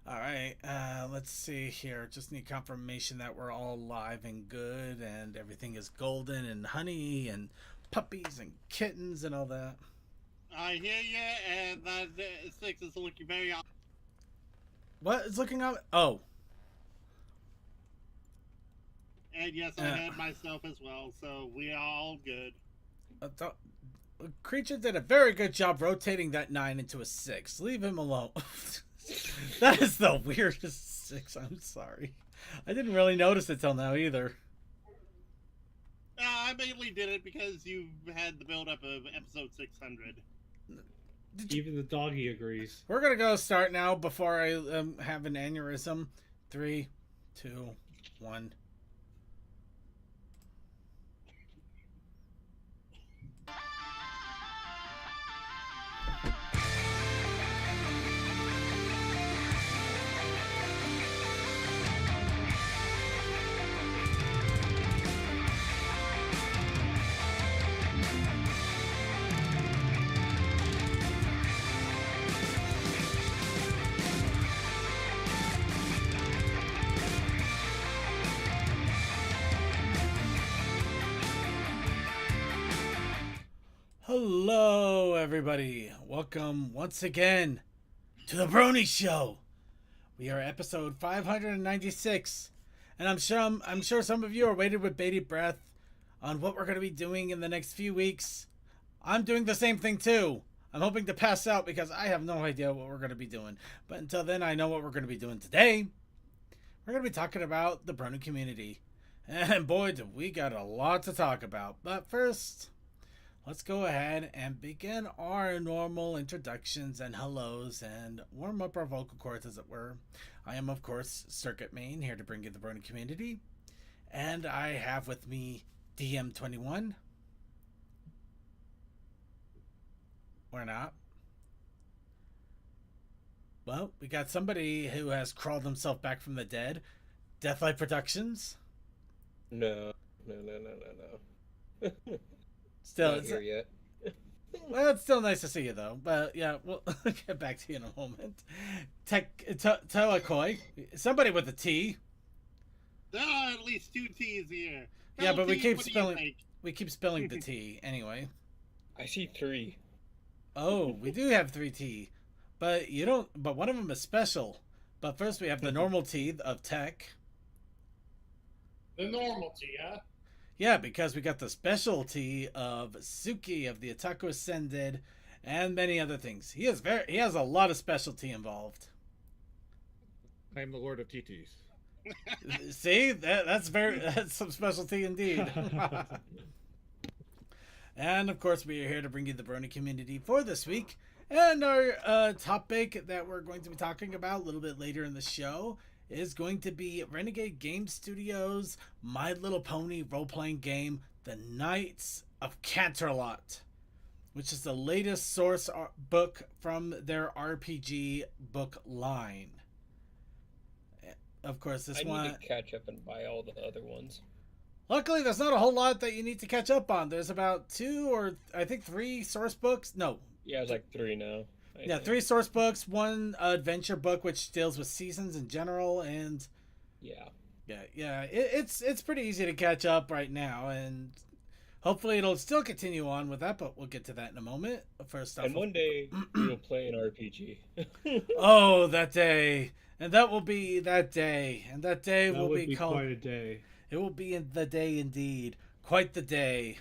All right, let's see here. Just need confirmation that we're all live and good and everything is golden and honey and puppies and kittens and all that. I hear you, and that six is looking very. What is looking up? Oh, And yes, I had myself as well, so we are all good. th- Creature did a very good job rotating that 9 into a 6. Leave him alone. That is the weirdest 6. I'm sorry. I didn't really notice it till now either. I mainly did it because you had the build-up of episode 600. Even the doggy agrees. We're going to go start now before I have an aneurysm. 3, 2, 1. Hello, everybody. Welcome once again to the Brony Show. We are episode 596, and I'm sure some of you are waiting with bated breath on what we're going to be doing in the next few weeks. I'm doing the same thing too. I'm hoping to pass out because I have no idea what we're going to be doing. But until then, I know what we're going to be doing today. We're going to be talking about the Brony community. And boy, do we got a lot to talk about. But first, let's go ahead and begin our normal introductions and hellos and warm up our vocal cords, as it were. I am, of course, Circuit Main, here to bring you the Brony community. And I have with me DM21. Or not. Well, we got somebody who has crawled himself back from the dead. Deathlight Productions. No. Still, Not here yet. well, it's still nice to see you, though. But yeah, we'll get back to you in a moment. Telakoi, somebody with a T. There are at least 2 T's here. Yeah, but we keep what do you spelling. think? We keep spelling the T anyway. I see 3. Oh, we do have 3T, but you don't. But one of them is special. But first, we have the normal T of Tech. The normal T, huh? Yeah, because we got the specialty of Suki of the Otaku Ascended, and many other things. He has a lot of specialty involved. I am the Lord of TTs. See, that's some specialty indeed. And of course, we are here to bring you the Brony community for this week. And our topic that we're going to be talking about a little bit later in the show is going to be Renegade Game Studios' My Little Pony role-playing game, The Knights of Canterlot, which is the latest source book from their RPG book line. Of course, this one... I need to catch up and buy all the other ones. Luckily, there's not a whole lot that you need to catch up on. There's about 2 or I think 3 source books. No. Yeah, it's like 3 now. I think. 3 source books, 1 adventure book which deals with seasons in general, and yeah, it's pretty easy to catch up right now, and hopefully it'll still continue on with that, but we'll get to that in a moment. First off, And one day we'll play an RPG. oh, that day, and that will be that day, and that day That will would be called. quite a day. It will be in the day indeed, quite the day.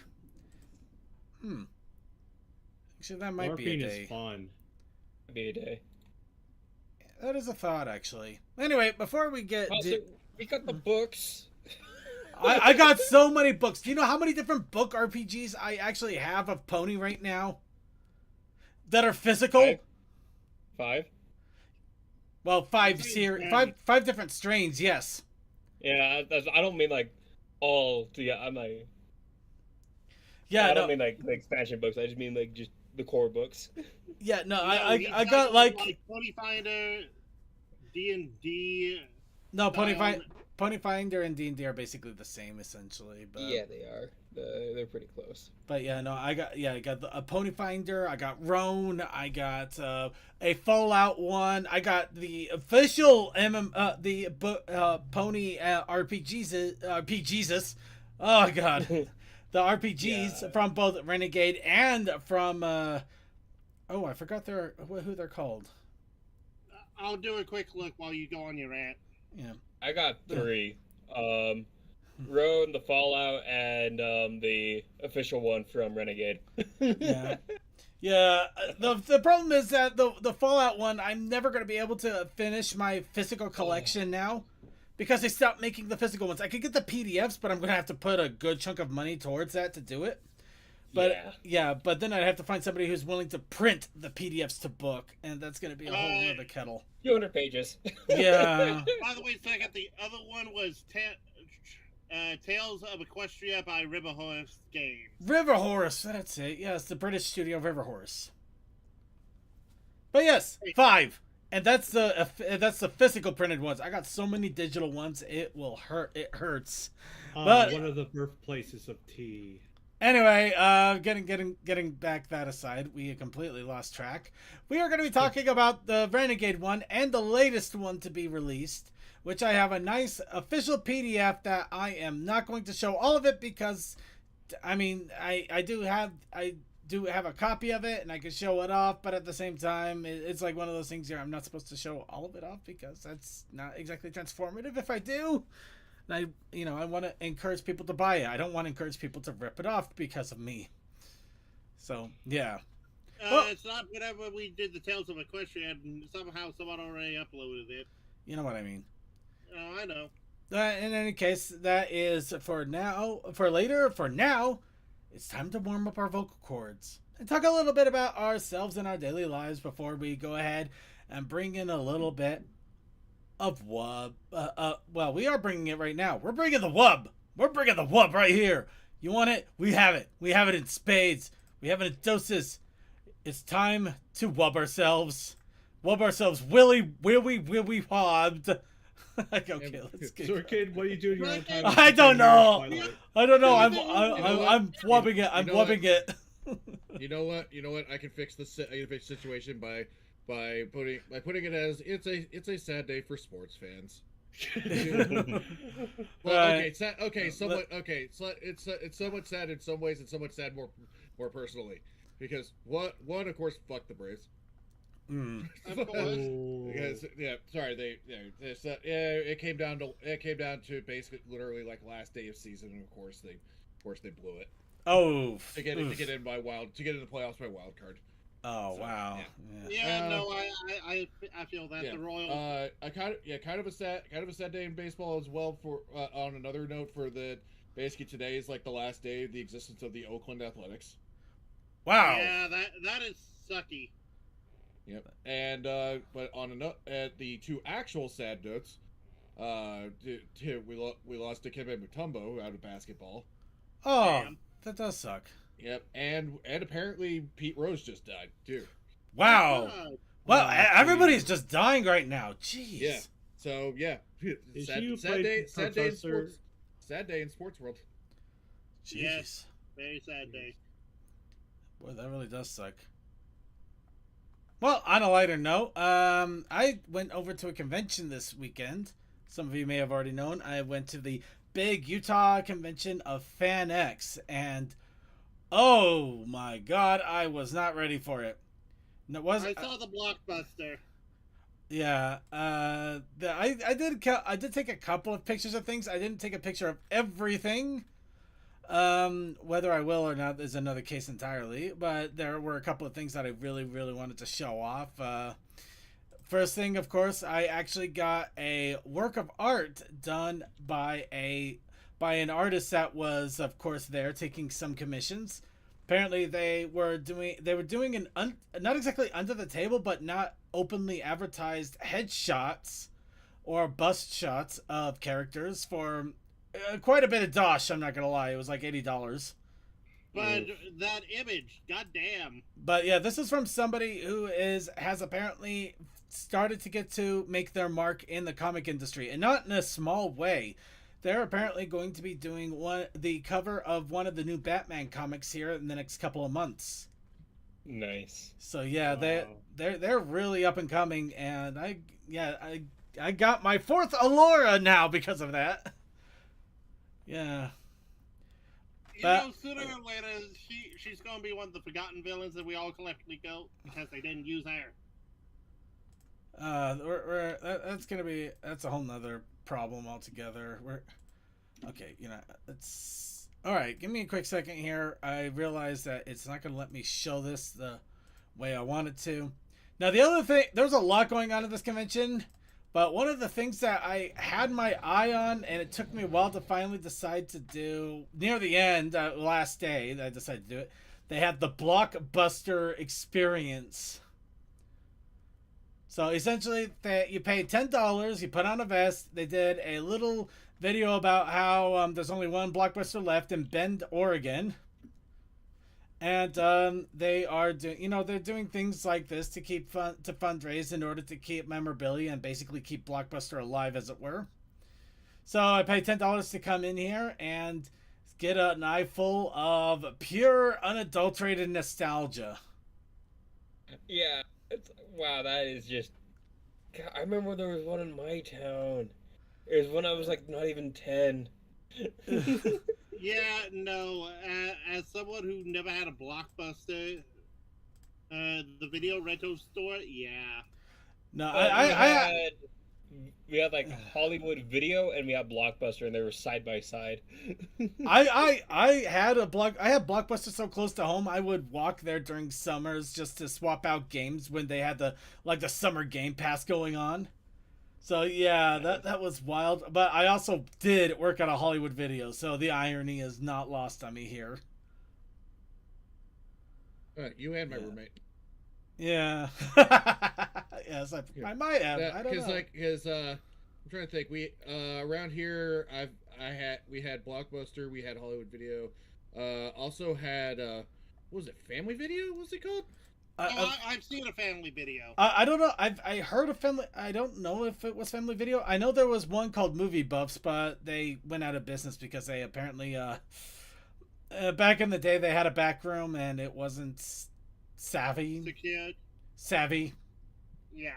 Actually, that might be a LARPing day. is fun. Be a day. That is a thought, actually. Anyway, before we get... Also, we got the books. I got so many books. Do you know how many different book RPGs I actually have of Pony right now? That are physical? 5? Well, 5 five different strains, yes. Yeah, I don't mean like all. Yeah, I'm like. Yeah, I no, don't mean like the expansion books. I just mean like just the core books. yeah, no, We I got like Pony Finder, D&D. no Pony Finder and D&D are basically the same essentially, but Yeah, they are. They're pretty close. But yeah, no, I got a Pony Finder, I got Roan, I got a Fallout one, I got the official Pony RPGs. Oh god, the RPGs from both Renegade and from I forgot who they're called. I'll do a quick look while you go on your rant. Yeah, I got 3. Roan, the Fallout, and the official one from Renegade. yeah. Yeah, the problem is that the Fallout one, I'm never going to be able to finish my physical collection now because they stopped making the physical ones. I could get the PDFs, but I'm going to have to put a good chunk of money towards that to do it. But but then I'd have to find somebody who's willing to print the PDFs to book, and that's going to be a whole other kettle. 200 pages. Yeah. By the way, second, the other one was Tales of Equestria by River Horse Games. River Horse, that's it. Yes, the British studio River Horse. But yes, 5. And that's the physical printed ones. I got so many digital ones, it will hurt. It hurts. But one of the birthplaces of tea. anyway, getting back that aside, we completely lost track. We are going to be talking about the Renegade one and the latest one to be released, which I have a nice official PDF that I am not going to show all of it because, I mean, I do have a copy of it and I can show it off, but at the same time, it's like one of those things here. I'm not supposed to show all of it off because that's not exactly transformative if I do. And I want to encourage people to buy it. I don't want to encourage people to rip it off because of me. So, yeah. It's not whenever we did the Tales of Equestria and somehow someone already uploaded it. You know what I mean. Oh, I know. In any case, that is for now. For later, for now, it's time to warm up our vocal cords and talk a little bit about ourselves and our daily lives before we go ahead and bring in a little bit of wub. Well, we are bringing it right now. We're bringing the wub. We're bringing the wub right here. You want it? We have it. We have it in spades. We have it in doses. It's time to wub ourselves. Wub ourselves. Willy wobbed. Okay, let's get. So, kid, what are you doing your own time? I don't know. I don't know. I'm wubbing it. I'm You know wubbing it. You know what? I can fix the situation by putting it as it's a sad day for sports fans. Well, okay, somewhat okay. So it's somewhat sad in some ways, and somewhat sad more personally, because one of course, fuck the Braves. Of course. Because it came down to basically literally like last day of season, and of course they blew it. Oh, to get in the playoffs by wild card. Oh So, wow. Yeah, no, I feel that the Royals. Kind of a sad day in baseball as well. For on another note, for the basically today is like the last day of the existence of the Oakland Athletics. Wow. Yeah, that is sucky. Yep. And but on a note, at the two actual sad notes, we lost Dikembe Mutombo out of basketball. Oh, Damn. that does suck. Yep. And apparently Pete Rose just died too. Wow. God. Well, Oh, everybody's just dying right now. Jeez. Yeah. So yeah, Is sad, you sad day. played Sad day in Professor- sports. Sad day in sports world. Jeez. Yes. Very sad day. Boy, that really does suck. Well, on a lighter note, I went over to a convention this weekend. Some of you may have already known. I went to the big Utah convention of FanX, and oh my god, I was not ready for it. No, I saw the blockbuster. Yeah, I did take a couple of pictures of things. I didn't take a picture of everything. Whether I will or not is another case entirely, but there were a couple of things that I really, really wanted to show off. First thing, of course, I actually got a work of art done by an artist that was, of course, there taking some commissions. Apparently, they were doing an not exactly under the table, but not openly advertised headshots or bust shots of characters for quite a bit of dosh. I'm not gonna lie, it was like $80. But that image, goddamn. But yeah, this is from somebody who has apparently started to get to make their mark in the comic industry, and not in a small way. they're apparently going to be doing the cover of one of the new Batman comics here in the next couple of months. Nice. So yeah, Wow. they're really up and coming, and I got my 4th Allura now because of that. Yeah. You But- know, sooner or later, she's going to be one of the forgotten villains that we all collectively go because they didn't use her. That's a whole nother problem altogether. Okay, it's all right. Give me a quick second here. I realize that it's not gonna let me show this the way I want it to. Now the other thing, there's a lot going on at this convention, but one of the things that I had my eye on, and it took me a while to finally decide to do near the end, last day that I decided to do it. They had the Blockbuster experience. So essentially, you pay $10, you put on a vest. They did a little video about how there's only one Blockbuster left in Bend, Oregon, and they are they're doing things like this to keep to fundraise in order to keep memorabilia and basically keep Blockbuster alive, as it were. So I paid $10 to come in here and get an eye full of pure, unadulterated nostalgia. Yeah. Wow, that is just. God, I remember there was one in my town. It was when I was like not even 10. Yeah, no. As someone who never had a Blockbuster, the video rental store, yeah. No, We had like Hollywood Video and we had Blockbuster, and they were side by side. I had Blockbuster so close to home I would walk there during summers just to swap out games when they had the summer game pass going on. So yeah, that was wild. But I also did work at a Hollywood Video, so the irony is not lost on me here. You and my roommate. Yeah. Yes, I might have. I don't know. I'm trying to think. We around here, we had Blockbuster, we had Hollywood Video, also had what was it, Family Video? What's it called? I've seen a Family Video. I don't know. I heard of Family. I don't know if it was Family Video. I know there was one called Movie Buffs, but they went out of business because they apparently back in the day they had a back room and it wasn't savvy. Yeah.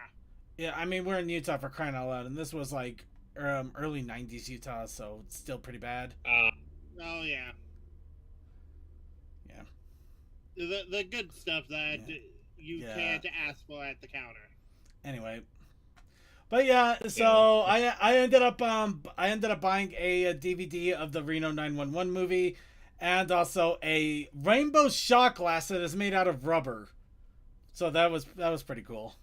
Yeah, I mean, we're in Utah, for crying out loud, and this was like early 90s Utah, so it's still pretty bad. Oh, yeah. Yeah. The good stuff that you can't ask for at the counter. Anyway. But yeah, so I ended up buying a DVD of the Reno 911 movie, and also a rainbow shot glass that is made out of rubber. So that was pretty cool.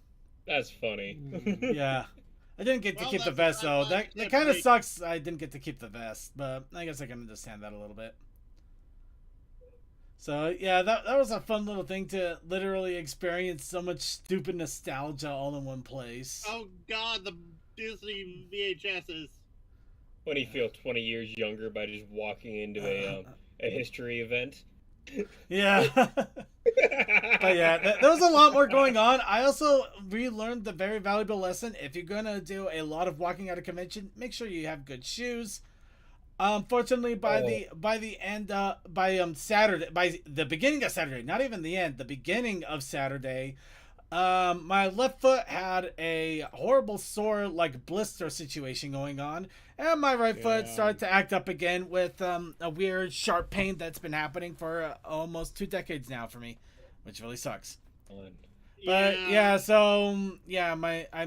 That's funny. Yeah. I didn't get to keep the vest, though. That kind of sucks. I didn't get to keep the vest, but I guess I can understand that a little bit. So, yeah, that was a fun little thing to literally experience so much stupid nostalgia all in one place. Oh, God, the Disney VHSs. When you feel 20 years younger by just walking into a history event. Yeah. But yeah, there was a lot more going on. I also relearned the very valuable lesson. If you're going to do a lot of walking at a convention, make sure you have good shoes. Fortunately, by the beginning of Saturday, not even the end, the beginning of Saturday, my left foot had a horrible sore, blister situation going on, and my right foot started to act up again with a weird sharp pain that's been happening for almost 2 decades now for me, which really sucks. But I'm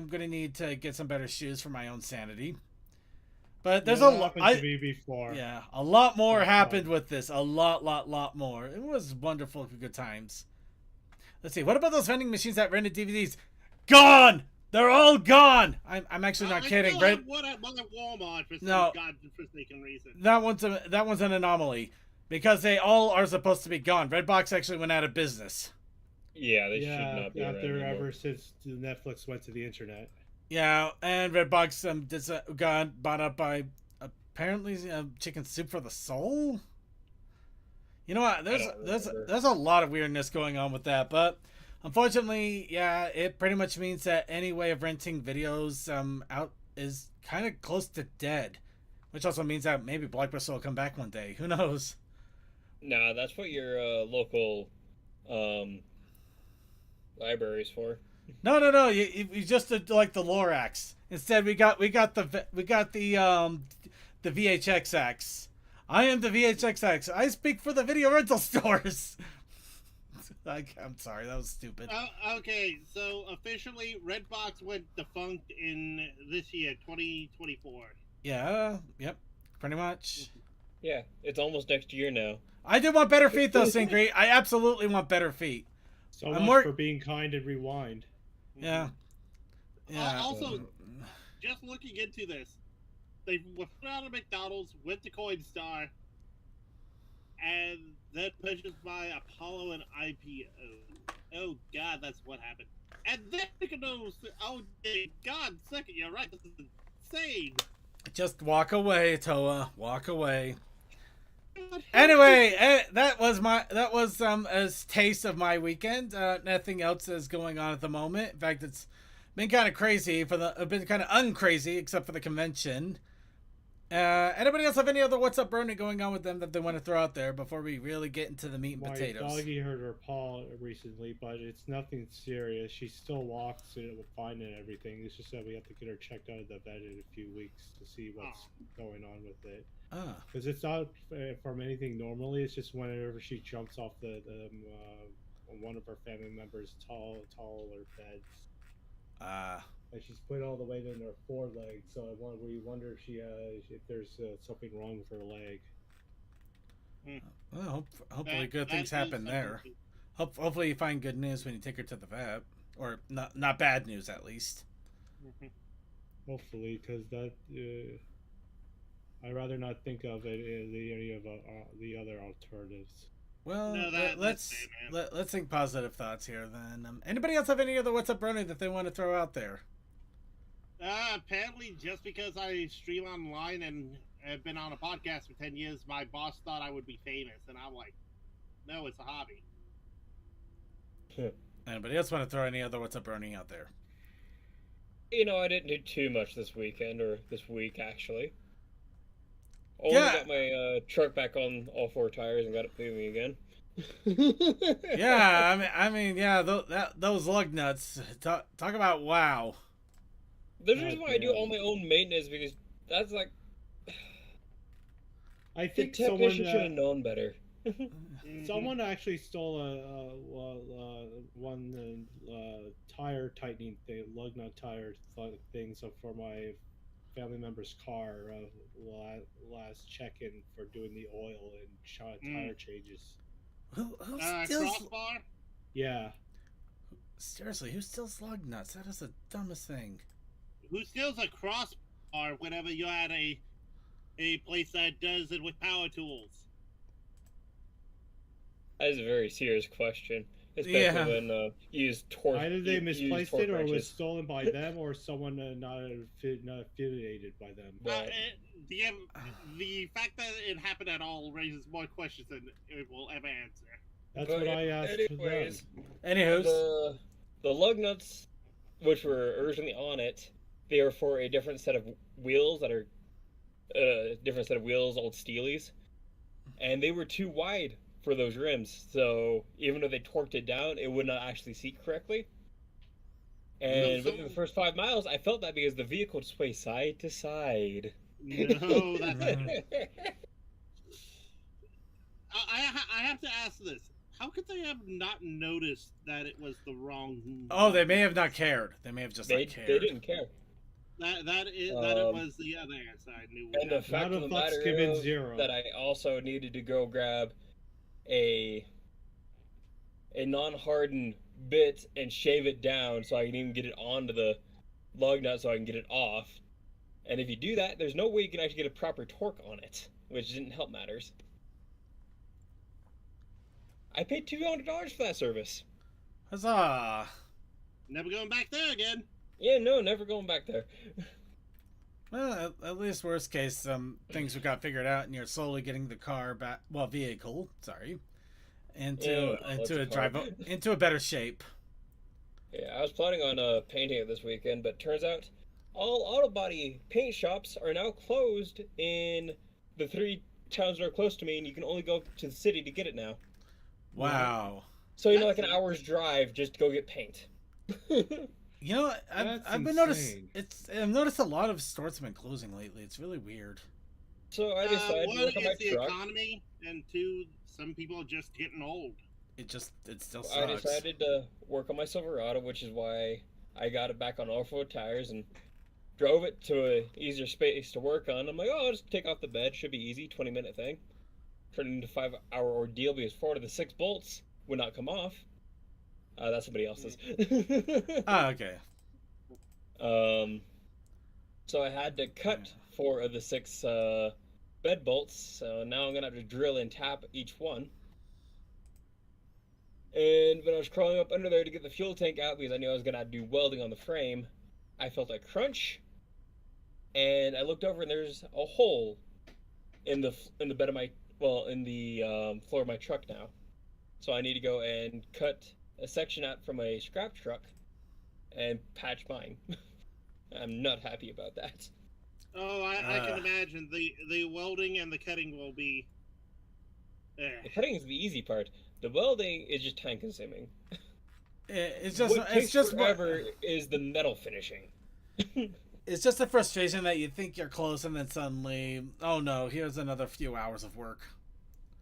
gonna need to get some better shoes for my own sanity. But there's a lot. Yeah, a lot more happened with this. A lot more. It was wonderful, good times. Let's see. What about those vending machines that rented DVDs? Gone. They're all gone. I'm actually not kidding. I still one at Walmart for some godforsaken reason. That one's an anomaly because they all are supposed to be gone. Redbox actually went out of business. Yeah, they should not be out there anymore. ever since Netflix went to the internet. Yeah, and Redbox got bought up by apparently Chicken Soup for the Soul. You know what? There's a lot of weirdness going on with that, but unfortunately, yeah, it pretty much means that any way of renting videos out is kind of close to dead. Which also means that maybe Blockbuster will come back one day. Who knows? Nah, that's what your local library's for. No. You just did like the Lorax. Instead, we got the VHXX. I am the VHXX. I speak for the video rental stores. I'm sorry, that was stupid. Okay, so officially, Redbox went defunct in this year, 2024. Yeah, yep, pretty much. Yeah, it's almost next year now. I did want better feet, though, Singri. I absolutely want better feet. So I'm much for being kind and rewind. Yeah. Yeah. Also, just looking into this, they were put out of McDonald's, went to Coinstar, and then purchased by Apollo and IPO. Oh God, that's what happened. And then oh God, second, you're right. This is insane. Just walk away, Toa. Walk away. Anyway, that was a taste of my weekend. Nothing else is going on at the moment. In fact, it's been kind of crazy been kind of uncrazy except for the convention. Anybody else have any other What's Up Brony going on with them that they want to throw out there before we really get into the meat and potatoes? My doggy hurt her paw recently, but it's nothing serious. She still walks and it will fine and everything. It's just that we have to get her checked out of the vet in a few weeks to see what's going on with it. Because it's not from anything normally. It's just whenever she jumps off one of her family members' taller beds. And she's put all the weight in her forelegs, so we wonder if there's something wrong with her leg. Well, hopefully good things happen there. Hopefully you find good news when you take her to the vet, or not bad news at least. Hopefully, because that I'd rather not think of it as any of the other alternatives. Well, No, let's think positive thoughts here then. Anybody else have any other What's Up Brony that they want to throw out there? Apparently, just because I stream online and have been on a podcast for 10 years, my boss thought I would be famous, and I'm like, no, it's a hobby. Anybody else want to throw any other What's Up Brony out there? You know, I didn't do too much this weekend, or this week, actually. Only got my truck back on all four tires and got it moving again. Yeah, yeah, those lug nuts. Talk about wow. The reason why I do all my own maintenance, because that's like... I think the technician should have known better. Someone actually stole one tire tightening thing, lug nut tire thing, so for my family member's car last check-in for doing the oil and tire changes. Who steals? Crossbar? Yeah. Seriously, who steals lug nuts? That is the dumbest thing. Who steals a crossbar whenever you're at a place that does it with power tools? That is a very serious question. Especially when you use torque. Either they misplaced it, or it was stolen by them, or someone not affiliated by them. The fact that it happened at all raises more questions than it will ever answer. That's what I asked anyways, them. Anywho, the lug nuts, which were originally on it, they are for a different set of wheels that are old Steelies, and they were too wide for those rims, so even though they torqued it down, it would not actually seat correctly. And within the first 5 miles, I felt that because the vehicle would sway side to side. No, that's I have to ask this. How could they have not noticed that it was the wrong... Oh, they may have not cared. They may have just not cared. They didn't care. That it was the other answer I knew. And the fact of the matter is that I also needed to go grab a non-hardened bit and shave it down so I can even get it onto the lug nut so I can get it off. And if you do that, there's no way you can actually get a proper torque on it, which didn't help matters. I paid $200 for that service. Huzzah! Never going back there again. Yeah, no, never going back there. Well, at least worst case, things we got figured out, and you're slowly getting the car back, vehicle, sorry, into a better shape. Yeah, I was planning on painting it this weekend, but turns out all auto body paint shops are now closed in the 3 towns that are close to me, and you can only go to the city to get it now. Wow. So, like an hour's drive just to go get paint. You know, I've noticed a lot of stores have been closing lately. It's really weird. So I decided to work on my the truck. economy, and 2, some people are just getting old. It still sucks. I decided to work on my Silverado, which is why I got it back on off-road tires and drove it to an easier space to work on. I'm like, oh, I'll just take off the bed. Should be easy, 20-minute thing. Turned into a 5-hour ordeal because 4 of the 6 bolts would not come off. That's somebody else's. Okay. So I had to cut 4 of the 6 bed bolts. So now I'm gonna have to drill and tap each one. And when I was crawling up under there to get the fuel tank out because I knew I was gonna do welding on the frame, I felt a crunch, and I looked over and there's a hole in the bed of my in the floor of my truck now. So I need to go and cut a section out from a scrap truck and patch mine. I'm not happy about that. Oh, I can imagine the welding and the cutting will be. The cutting is the easy part. The welding is just time consuming. It's just what takes forever is the metal finishing. It's just a frustration that you think you're close and then suddenly, oh no, here's another few hours of work.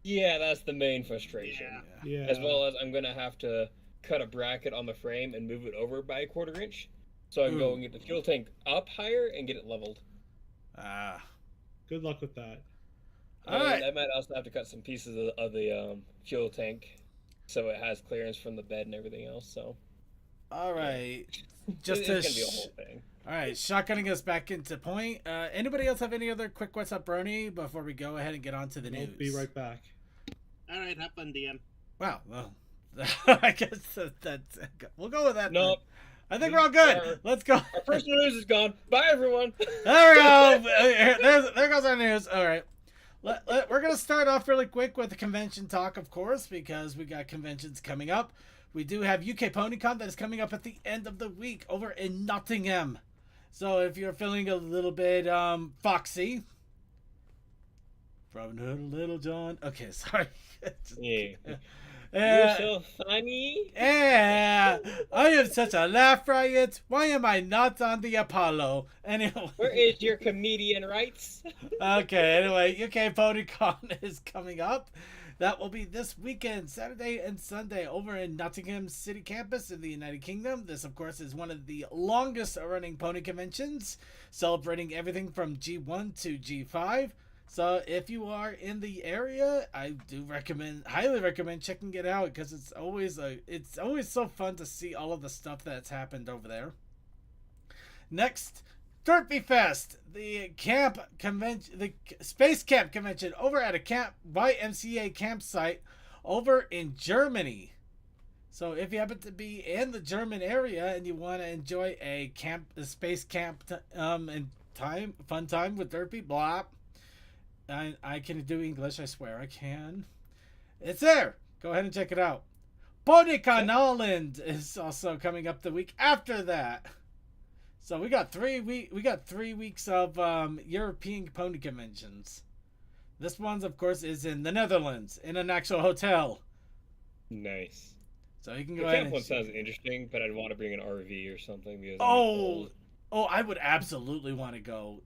Yeah, that's the main frustration. Yeah. As well as I'm gonna have to cut a bracket on the frame and move it over by a 1/4 inch, so I can go and get the fuel tank up higher and get it leveled. Good luck with that. And I might also have to cut some pieces of the fuel tank, so it has clearance from the bed and everything else. So, all right, it's gonna be a whole thing. All right, shotgunning us back into point. Anybody else have any other quick what's up, Brony, before we go ahead and get on to the news? Be right back. All right, have fun, DM. Wow, well, I guess that's we'll go with that. No, I think we're all good. Let's go. Our first news is gone. Bye, everyone. There we go. There goes our news. All right. We're going to start off really quick with the convention talk, of course, because we got conventions coming up. We do have UK PonyCon that is coming up at the end of the week over in Nottingham. So if you're feeling a little bit foxy, Robin Hood, Little John. Okay, sorry. Yeah. You're so funny. Yeah, I am such a laugh riot. Why am I not on the Apollo? Anyway. Where is your comedian rights? Okay, anyway, UK PonyCon is coming up. That will be this weekend, Saturday and Sunday, over in Nottingham City Campus in the United Kingdom. This, of course, is one of the longest running pony conventions, celebrating everything from G1 to G5. So if you are in the area, I do highly recommend checking it out, because it's always so fun to see all of the stuff that's happened over there. Next, Derpy Fest, the Space Camp convention over at a YMCA campsite over in Germany. So if you happen to be in the German area and you want to enjoy a space camp and fun time with Derpy, blah. I can do English, I swear I can. It's there. Go ahead and check it out. PonyCon Holland is also coming up the week after that. So we got 3 weeks of European pony conventions. This one, of course, is in the Netherlands in an actual hotel. Nice. So you can go the ahead. Camp one sounds interesting, but I'd want to bring an RV or something because I would absolutely want to go.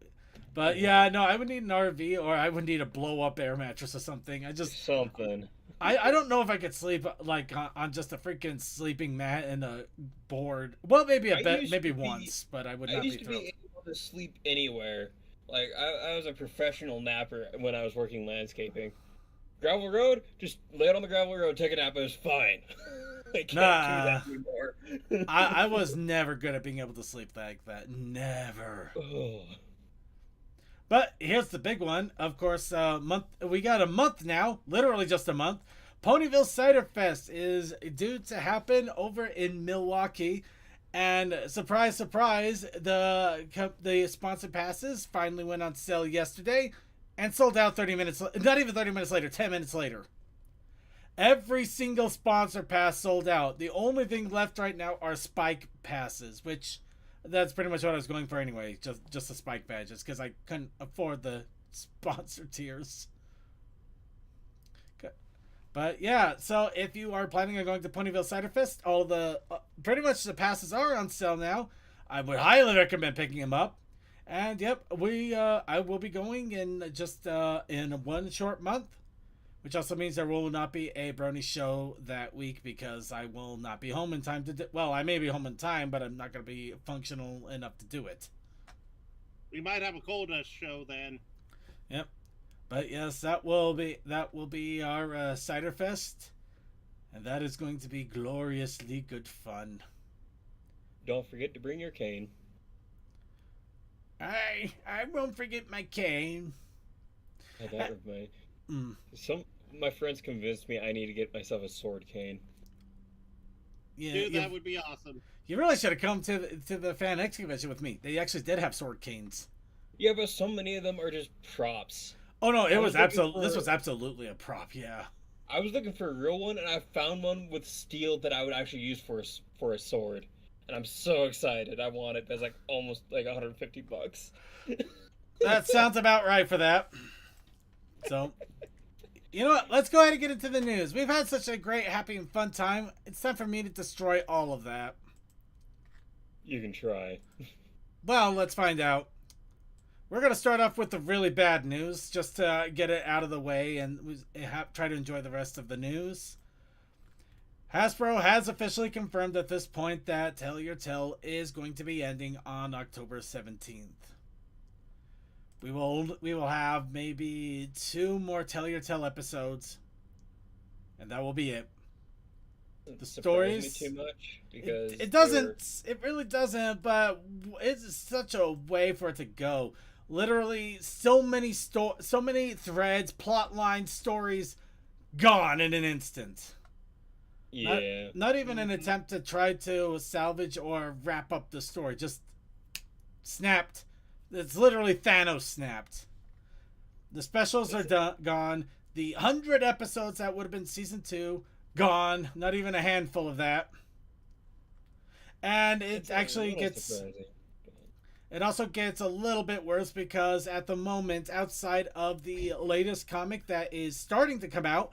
But yeah, no, I would need an RV, or I would need a blow-up air mattress or something. Something. I don't know if I could sleep like on just a freaking sleeping mat and a board. Well, maybe once, but I would not be thrilled. I used to be able to sleep anywhere. Like I was a professional napper when I was working landscaping. Gravel road, just lay it on the gravel road, take a nap. It was fine. I can't do that anymore. I was never good at being able to sleep like that. Never. But here's the big one. Of course, we got a month now, literally just a month. Ponyville Cider Fest is due to happen over in Milwaukee. And surprise, surprise, the sponsored passes finally went on sale yesterday and sold out 30 minutes, not even 30 minutes later, 10 minutes later. Every single sponsor pass sold out. The only thing left right now are Spike passes, which That's pretty much what I was going for anyway. Just the spike badges because I couldn't afford the sponsor tiers. But yeah, so if you are planning on going to Ponyville Cider Fest, all the pretty much the passes are on sale now. I would highly recommend picking them up. And yep, I will be going in just in 1 short month, which also means there will not be a Brony show that week because I will not be home in time to well, I may be home in time, but I'm not going to be functional enough to do it. We might have a Coldness show then. Yep. But yes, that will be our Cider Fest, and that is going to be gloriously good fun. Don't forget to bring your cane. I won't forget my cane. My friends convinced me I need to get myself a sword cane. Yeah, Dude, that would be awesome. You really should have come to the Fan X convention with me. They actually did have sword canes. Yeah, but so many of them are just props. Oh no, this was absolutely a prop, yeah. I was looking for a real one, and I found one with steel that I would actually use for a sword. And I'm so excited. I want it. That's like almost like $150. That sounds about right for that. So, you know what? Let's go ahead and get into the news. We've had such a great, happy, and fun time. It's time for me to destroy all of that. You can try. Well, let's find out. We're going to start off with the really bad news, just to get it out of the way and try to enjoy the rest of the news. Hasbro has officially confirmed at this point that Tell Your Tale is going to be ending on October 17th. We will have maybe 2 more Tell Your Tale episodes, and that will be it. The stories me too much because it doesn't. It really doesn't. But it's such a way for it to go. Literally, so many threads, plot lines, stories gone in an instant. Yeah. Not even an attempt to try to salvage or wrap up the story. Just snapped. It's literally Thanos snapped. The specials are gone. The 100 episodes that would have been season 2 gone. Not even a handful of that. And it actually gets surprising. It also gets a little bit worse because at the moment, outside of the latest comic that is starting to come out,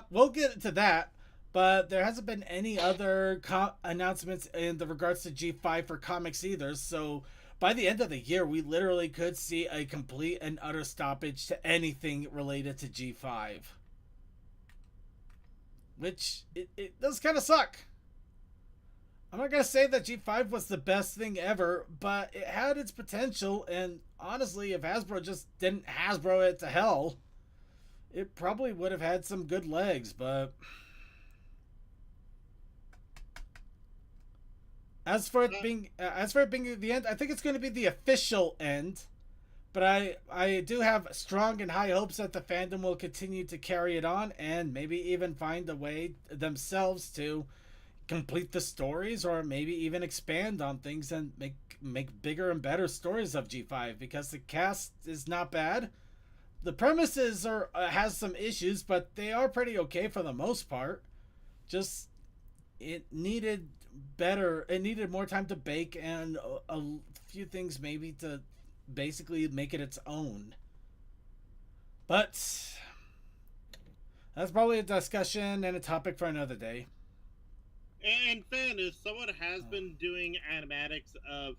we'll get to that, but there hasn't been any other announcements in the regards to G5 for comics either. So by the end of the year, we literally could see a complete and utter stoppage to anything related to G5, which it does kind of suck. I'm not going to say that G5 was the best thing ever, but it had its potential, and honestly, if Hasbro just didn't Hasbro it to hell, it probably would have had some good legs, but as for it being the end, I think it's going to be the official end, but I do have strong and high hopes that the fandom will continue to carry it on and maybe even find a way themselves to complete the stories or maybe even expand on things and make bigger and better stories of G5 because the cast is not bad. The premises has some issues, but they are pretty okay for the most part. Just it needed more time to bake and a few things maybe to basically make it its own. But that's probably a discussion and a topic for another day. In fairness, someone has been doing animatics of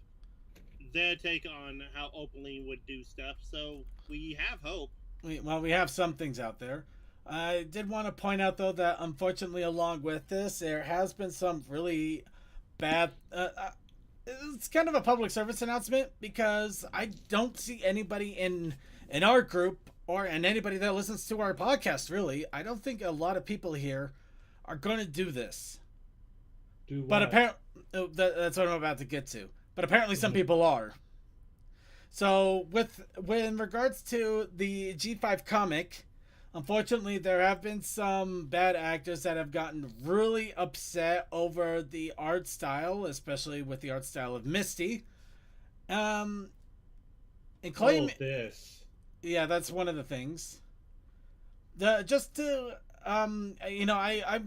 their take on how Openly would do stuff, so we have hope. Well, we have some things out there. I did want to point out, though, that unfortunately, along with this, there has been some really bad... it's kind of a public service announcement because I don't see anybody in our group or in anybody that listens to our podcast, really. I don't think a lot of people here are going to do this. But apparently, that's what I'm about to get to. But apparently some people are. So in regards to the G5 comic, unfortunately there have been some bad actors that have gotten really upset over the art style, especially with the art style of Misty. And claim this. Yeah, that's one of the things. I'm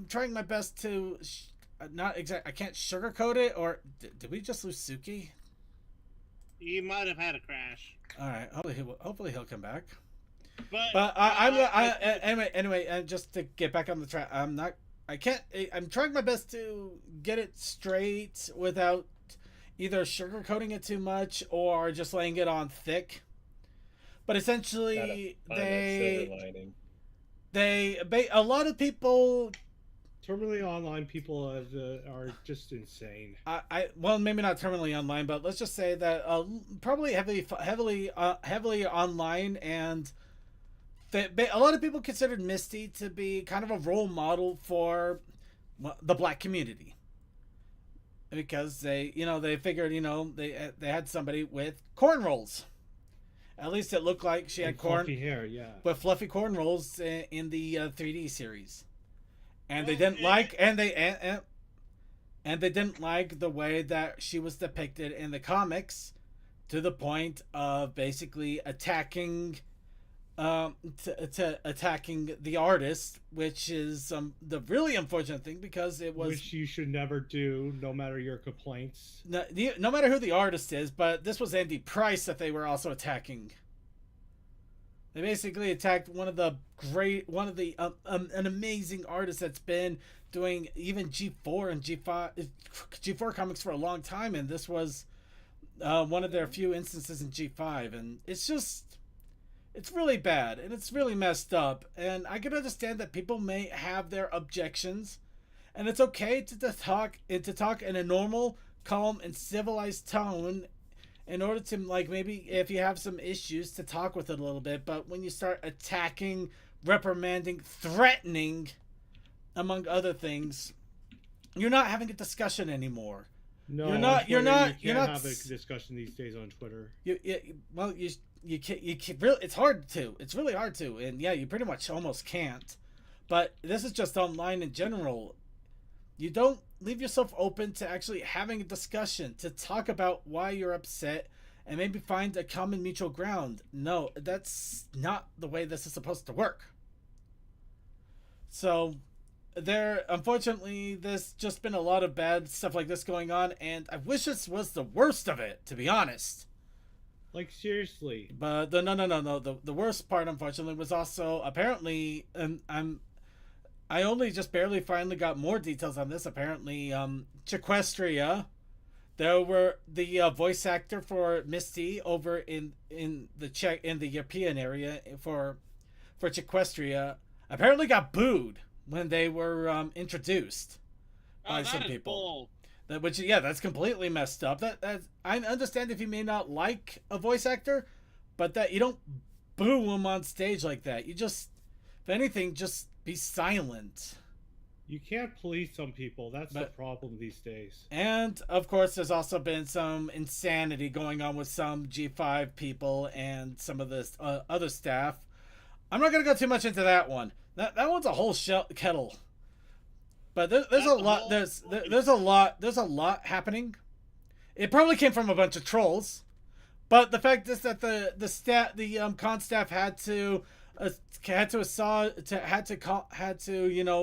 trying my best to not exact. I can't sugarcoat it. Or did we just lose Suki? He might have had a crash. All right. Hopefully he'll come back. But Anyway, and just to get back on the track, I'm trying my best to get it straight without either sugarcoating it too much or just laying it on thick. But essentially, a lot of people. Terminally online people are just insane. Well, maybe not terminally online, but let's just say that probably heavily online, and a lot of people considered Misty to be kind of a role model for the black community, because they figured they had somebody with cornrows. At least it looked like she had fluffy hair, yeah, with fluffy cornrows in the 3D series. And they didn't like, and they didn't like the way that she was depicted in the comics, to the point of basically attacking, attacking the artist, which is the really unfortunate thing, because it was, which you should never do, no matter your complaints. No matter who the artist is, but this was Andy Price that they were also attacking. They basically attacked one of the an amazing artist that's been doing even G4 and G4 comics for a long time, and this was one of their few instances in G5, and it's really bad, and it's really messed up, and I can understand that people may have their objections, and it's okay to talk in a normal, calm, and civilized tone, in order to, like, maybe if you have some issues, to talk with it a little bit. But when you start attacking, reprimanding, threatening, among other things, you're not having a discussion anymore. No, you're not have a discussion these days on Twitter. You can't really, it's hard to. It's really hard to, and yeah, you pretty much almost can't. But this is just online in general. You don't leave yourself open to actually having a discussion, to talk about why you're upset, and maybe find a common mutual ground. No, that's not the way this is supposed to work. So unfortunately, there's just been a lot of bad stuff like this going on, and I wish this was the worst of it, to be honest. Like, seriously. But no. The worst part, unfortunately, was also apparently, I only just barely finally got more details on this. Apparently, Chiquestria, there were the voice actor for Misty over in the European area for Chiquestria, apparently got booed when they were introduced by some people. That's completely messed up. That I understand if you may not like a voice actor, but that you don't boo him on stage like that. You just, if anything, just be silent. You can't police some people. That's the problem these days. And of course, there's also been some insanity going on with some G5 people and some of the other staff. I'm not gonna go too much into that one. That one's a whole kettle. But there's a lot. There's a lot happening. It probably came from a bunch of trolls, but the fact is that the con staff had to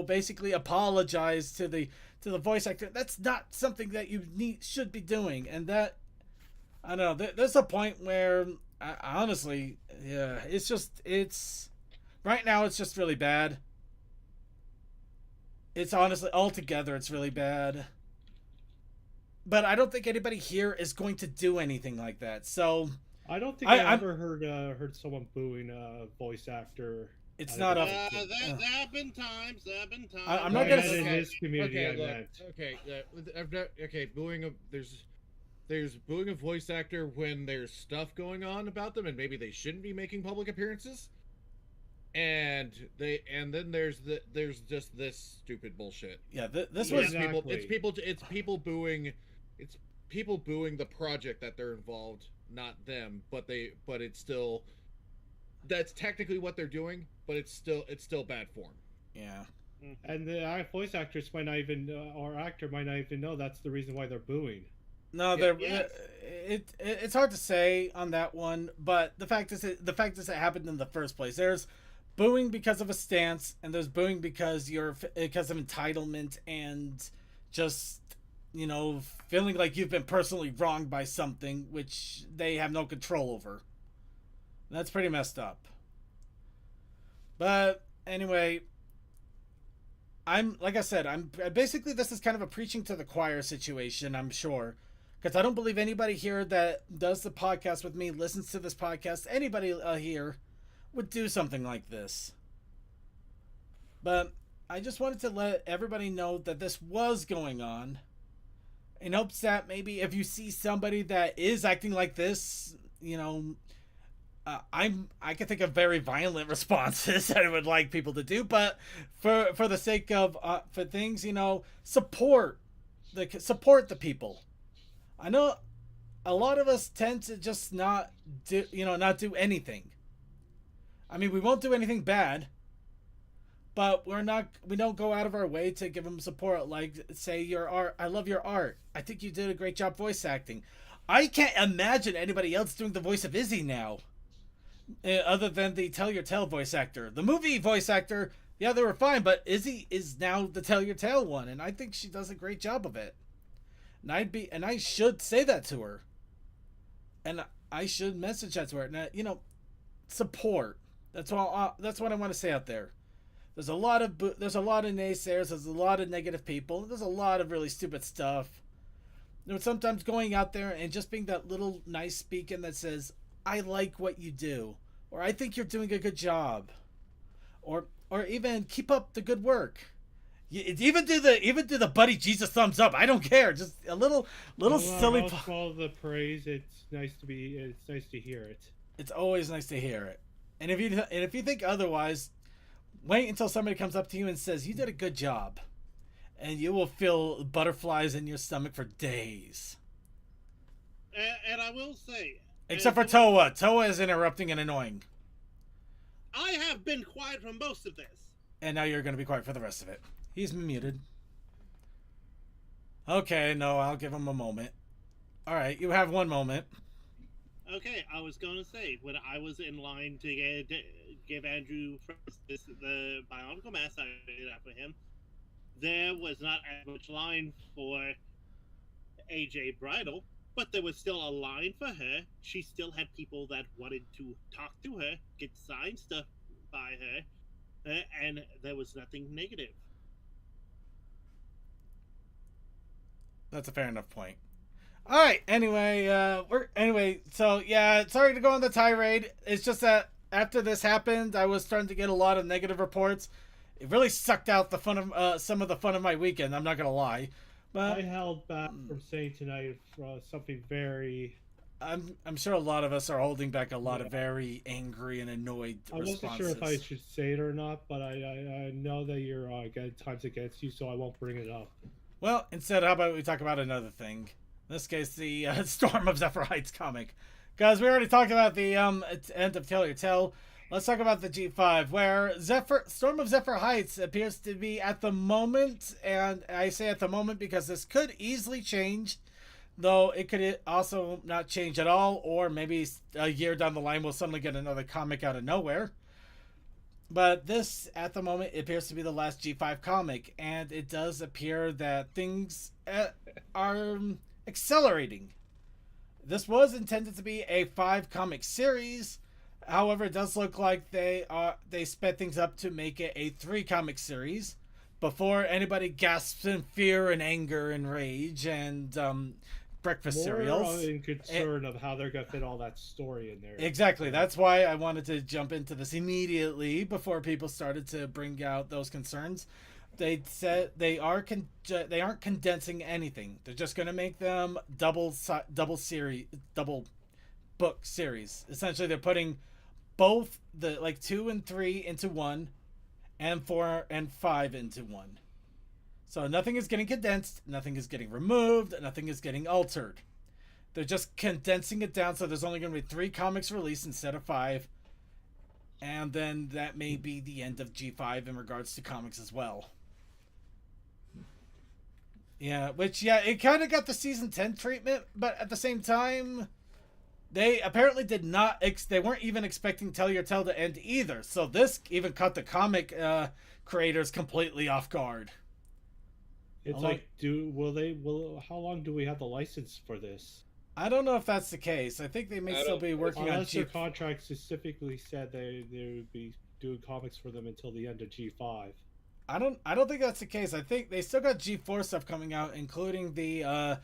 basically apologize to the voice actor. That's not something that you should be doing, and that, I don't know, there's a point where I honestly, yeah, it's right now it's just really bad. It's honestly, altogether, it's really bad. But I don't think anybody here is going to do anything like that. So I don't think I ever heard someone booing a voice actor. It's not a. There have been times. I'm not gonna say in this community. Booing of there's booing a voice actor when there's stuff going on about them, and maybe they shouldn't be making public appearances. And then there's just this stupid bullshit. Yeah, this was exactly. It's people booing the project that they're involved, not them. But it's still, that's technically what they're doing, but it's still bad form. Yeah. And the voice actress might not even, or actor might not even know that's the reason why they're booing. No, it's hard to say on that one, but the fact is it happened in the first place. There's booing because of a stance, and there's booing because of entitlement and just, feeling like you've been personally wronged by something which they have no control over. That's pretty messed up. But anyway, like I said, basically, this is kind of a preaching to the choir situation, I'm sure. Because I don't believe anybody here that does the podcast with me, listens to this podcast, anybody here would do something like this. But I just wanted to let everybody know that this was going on, in hopes that maybe if you see somebody that is acting like this, I can think of very violent responses that I would like people to do, but for the sake of for things, support the people. I know a lot of us tend to just not do anything. I mean, we won't do anything bad, but we don't go out of our way to give them support. Like, say, your art, I love your art. I think you did a great job voice acting. I can't imagine anybody else doing the voice of Izzy now, other than the Tell Your Tale voice actor. The movie voice actor, yeah, they were fine, but Izzy is now the Tell Your Tale one, and I think she does a great job of it. And I should say that to her. And I should message that to her. Now, support. That's what I want to say out there. There's a lot of naysayers. There's a lot of negative people. There's a lot of really stupid stuff. Sometimes going out there and just being that little nice beacon that says, "I like what you do," or "I think you're doing a good job," or even "keep up the good work." Even do the buddy Jesus thumbs up. I don't care. Just a little silly. All the praise. It's nice to hear it. It's always nice to hear it. And if you think otherwise, wait until somebody comes up to you and says you did a good job, and you will feel butterflies in your stomach for days. And I will say, except for Toa. Toa is interrupting and annoying. I have been quiet for most of this. And now you're going to be quiet for the rest of it. He's muted. Okay, no, I'll give him a moment. All right, you have one moment. Okay, I was going to say, when I was in line to give Andrew the Bionicle mask I made after him, there was not as much line for AJ Bridal, but there was still a line for her. She still had people that wanted to talk to her, get signed stuff by her, and there was nothing negative. That's a fair enough point. All right. Anyway, so yeah, sorry to go on the tirade. It's just that after this happened, I was starting to get a lot of negative reports. It really sucked out the fun of some of the fun of my weekend. I'm not gonna lie, but I held back from saying tonight something very. I'm sure a lot of us are holding back a lot of very angry and annoyed responses. I wasn't sure if I should say it or not, but I know that you're times against you, so I won't bring it up. Well, instead, how about we talk about another thing? In this case, the Storm of Zephyr Heights comic. Guys, we already talked about the end of Tell Your Tale. Let's talk about the G5, where Storm of Zephyr Heights appears to be at the moment, and I say at the moment because this could easily change, though it could also not change at all, or maybe a year down the line we'll suddenly get another comic out of nowhere. But this, at the moment, appears to be the last G5 comic, and it does appear that things are accelerating. This was intended to be a 5-comic series. However, it does look like they sped things up to make it a 3-comic series before anybody gasps in fear and anger and rage and breakfast cereals. In concern of how they're gonna fit all that story in there. Exactly. That's why I wanted to jump into this immediately before people started to bring out those concerns. They said they aren't condensing anything. They're just gonna make them double book series. Essentially, they're putting both the 2 and 3 into one, and 4 and 5 into one. So nothing is getting condensed, nothing is getting removed, nothing is getting altered. They're just condensing it down so there's only going to be 3 comics released instead of 5. And then that may be the end of G5 in regards to comics as well. Yeah, it kind of got the season 10 treatment, but at the same time, they apparently they weren't even expecting Tell Your Tale to end either. So this even caught the comic creators completely off guard. It's how long do we have the license for this? I don't know if that's the case. I think they may still be working on unless their contract specifically said they would be doing comics for them until the end of G5. I don't think that's the case. I think they still got G4 stuff coming out, including the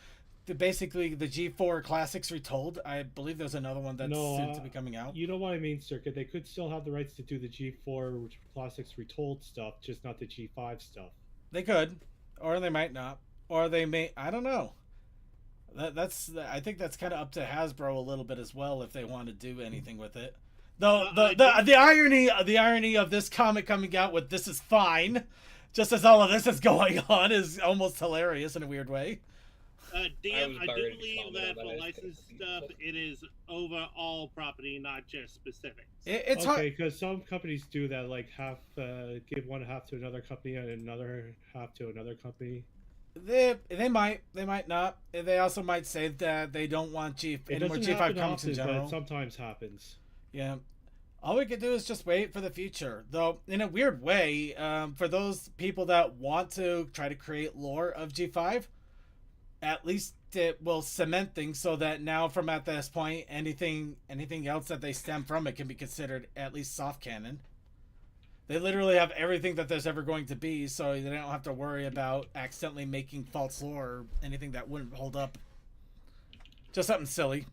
basically the G4 Classics Retold. I believe there's another one that's soon to be coming out. You know what I mean, Circuit? They could still have the rights to do the G4 Classics Retold stuff, just not the G5 stuff. They could, or they might not, or they may. I don't know. I think that's kind of up to Hasbro a little bit as well if they want to do anything with it. Though the irony of this comic coming out with "This is fine," just as all of this is going on, is almost hilarious in a weird way. Dan, I do believe that for licensed stuff, it is overall property, not just specifics. It's okay, because some companies do that, like give one half to another company and another half to another company. They might not. They also might say that they don't want any more G5 comics in general. But it sometimes happens. Yeah. All we could do is just wait for the future. Though, in a weird way, for those people that want to try to create lore of G5, at least it will cement things so that now from at this point, anything else that they stem from it can be considered at least soft canon. They literally have everything that there's ever going to be, so they don't have to worry about accidentally making false lore or anything that wouldn't hold up. Just something silly.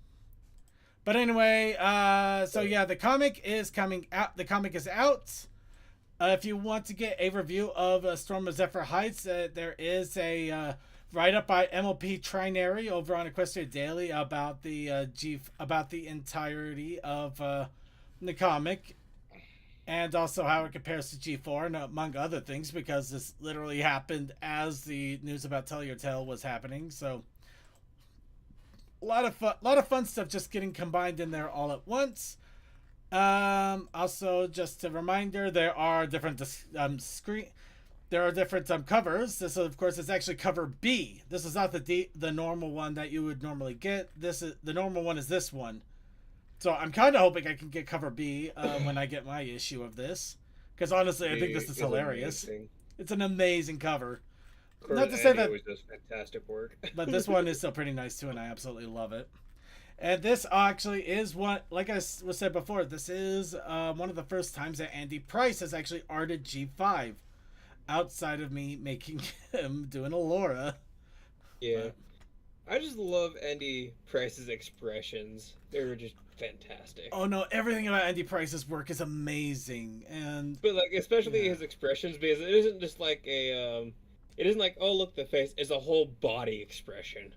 But anyway, so yeah, the comic is coming out. The comic is out. If you want to get a review of Storm of Zephyr Heights, there is a write-up by MLP Trinary over on Equestria Daily about the entirety of the comic. And also how it compares to G4, and among other things, because this literally happened as the news about Tell Your Tale was happening. So a lot of fun stuff just getting combined in there all at once. Also, just a reminder, there are different covers. This, of course, is actually cover B. This is not the normal one that you would normally get. The normal one is this one. So I'm kind of hoping I can get cover B when I get my issue of this, because honestly, I think this is hilarious. Amazing. It's an amazing cover. Not to say that was just fantastic work, but this one is still pretty nice too, and I absolutely love it. And this actually is like I was said before. This is one of the first times that Andy Price has actually arted G5, outside of me making him doing a Laura. Yeah. I just love Andy Price's expressions. They were just fantastic. Oh no, everything about Andy Price's work is amazing, but like especially his expressions, because it isn't just like it isn't like, oh look the face, it's a whole body expression.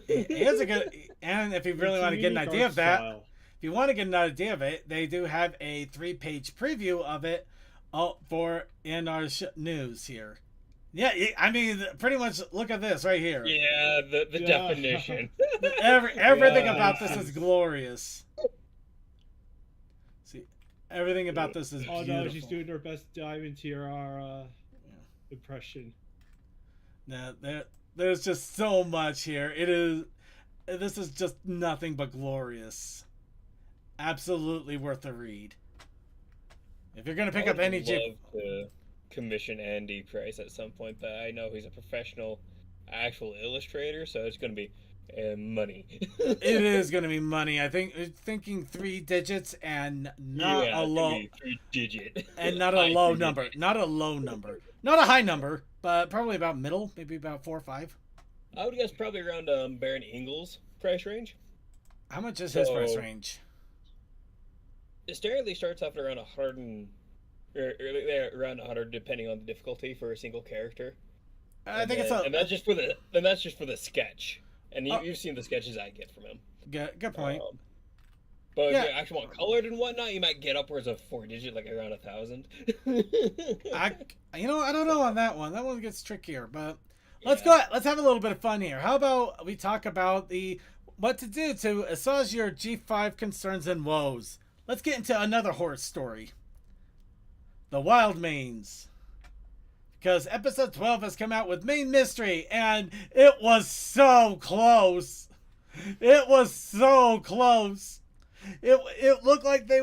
He has a good, and if you really want to get an idea of that, if you want to get an idea of it, they do have a 3-page preview of it in our news here. Yeah, I mean, pretty much look at this right here. Yeah, the definition. Everything about this is glorious. See, everything about this is beautiful. Oh no, she's doing her best Diamond Tiara impression. Now, there's just so much here. This is just nothing but glorious. Absolutely worth a read. If you're gonna pick up any commission Andy Price at some point, but I know he's a professional actual illustrator, so it's going to be money. It is going to be money. I think thinking 3 digits and not a low 3-digit and not a low number. Not a low number. Not a high number, but probably about middle, maybe about 4 or 5. I would guess probably around Baron Ingles' price range. How much is his price range? It steadily starts off at around 100 around 100, depending on the difficulty for a single character. I think that's just for the sketch. And you've seen the sketches I get from him. Good point. But if you actually want colored and whatnot, you might get upwards of 4-digit, like around 1,000. I don't know on that one. That one gets trickier. But let's go. Let's have a little bit of fun here. How about we talk about what to do to assuage your G5 concerns and woes? Let's get into another horror story. The Wild Mains. Because episode 12 has come out with Main Mystery, and it was so close. It was so close. It looked like they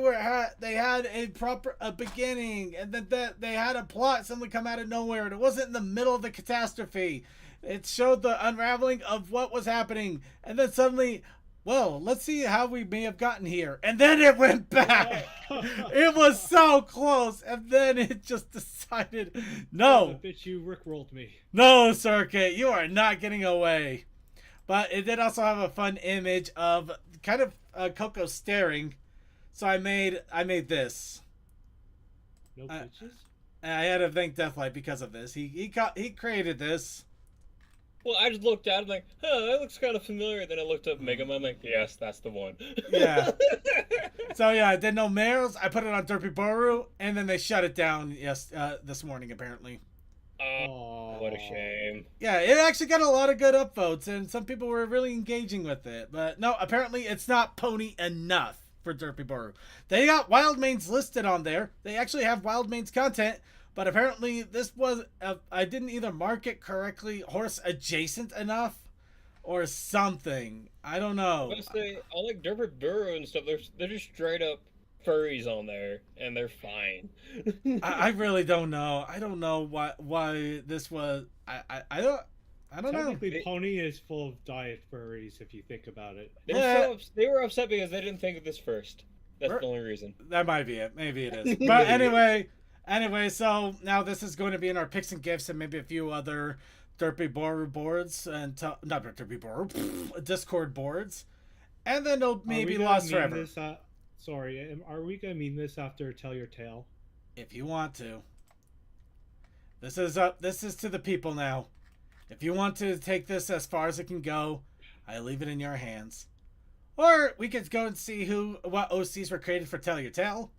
had a beginning, and that they had a plot suddenly come out of nowhere, and it wasn't in the middle of the catastrophe. It showed the unraveling of what was happening, and then suddenly, well, let's see how we may have gotten here, and then it went back. It was so close, and then it just decided, no. I bet you rickrolled me. No, Circuit, you are not getting away. But it did also have a fun image of kind of Coco staring. So I made this. No bitches? I had to thank Deathlight because of this. He created this. Well, I just looked at it like, that looks kind of familiar. Then I looked up Mega Man, like, yes, that's the one. Yeah. So yeah, I did no mares. I put it on Derpy Boru, and then they shut it down this morning apparently. Oh, what a shame. Yeah, it actually got a lot of good upvotes, and some people were really engaging with it. But no, apparently it's not pony enough for Derpy Boru. They got Wild Mains listed on there. They actually have Wild Mains content, but apparently this was... I didn't either mark it correctly, horse adjacent enough, or something. I don't know. I like Derpy Boru and stuff. They're just straight up furries on there, and they're fine. I really don't know. I don't know why this was. I don't know. Technically, Pony is full of diet furries if you think about it. They were upset because they didn't think of this first. That's the only reason. That might be it. Maybe it is. But anyway, so now this is going to be in our picks and gifts and maybe a few other Derpy Boru boards and not Derpy Boru, Discord boards, and then they'll maybe lost forever. Sorry, are we gonna mean this after Tell Your Tale? If you want to. This is to the people now. If you want to take this as far as it can go, I leave it in your hands. Or we could go and see what OCs were created for Tell Your Tale.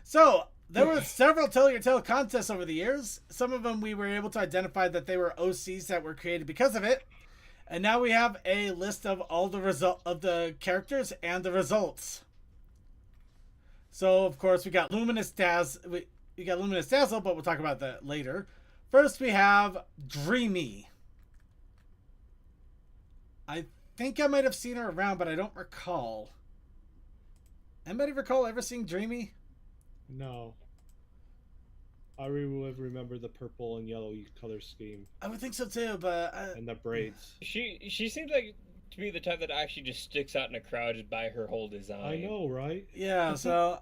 So there were several Tell Your Tale contests over the years. Some of them we were able to identify that they were OCs that were created because of it. And now we have a list of all the characters and the results. So, of course, we got Luminous Dazzle, but we'll talk about that later. First, we have Dreamy. I think I might have seen her around, but I don't recall. Anybody recall ever seeing Dreamy? No. I remember the purple and yellow color scheme. I would think so too, but... and the braids. She seems like to be the type that actually just sticks out in a crowd just by her whole design. I know, right? Yeah, so...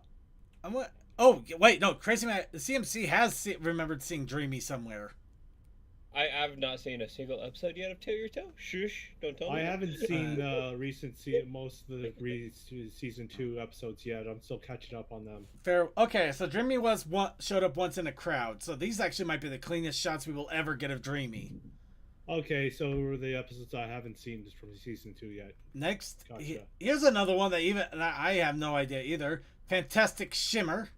Oh, wait, no, Crazy Man... The CMC has remembered seeing Dreamy somewhere. I have not seen a single episode yet of Tell Your Tale. Shush, don't tell me. I haven't seen most of the season 2 episodes yet. I'm still catching up on them. Fair. Okay, so Dreamy showed up once in a crowd. So these actually might be the cleanest shots we will ever get of Dreamy. Okay, so were the episodes I haven't seen from season 2 yet. Next, gotcha. Here's another one that I have no idea either. Fantastic Shimmer.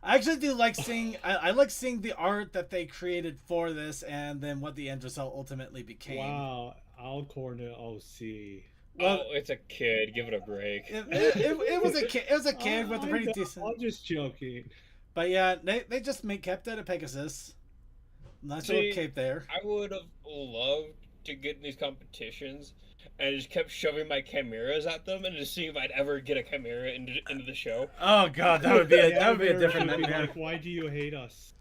I actually do like seeing... I like seeing the art that they created for this and then what the end result ultimately became. Wow, Alcorn OC. Well, it's a kid. Give it a break. It was a kid. It was a kid with a pretty decent... I'm just joking. But yeah, they just kept it a Pegasus. Nice little cape there. I would have loved to get in these competitions and just kept shoving my chimeras at them and just seeing if I'd ever get a chimera into the show. Oh god, that would be a different nightmare. Like, why do you hate us?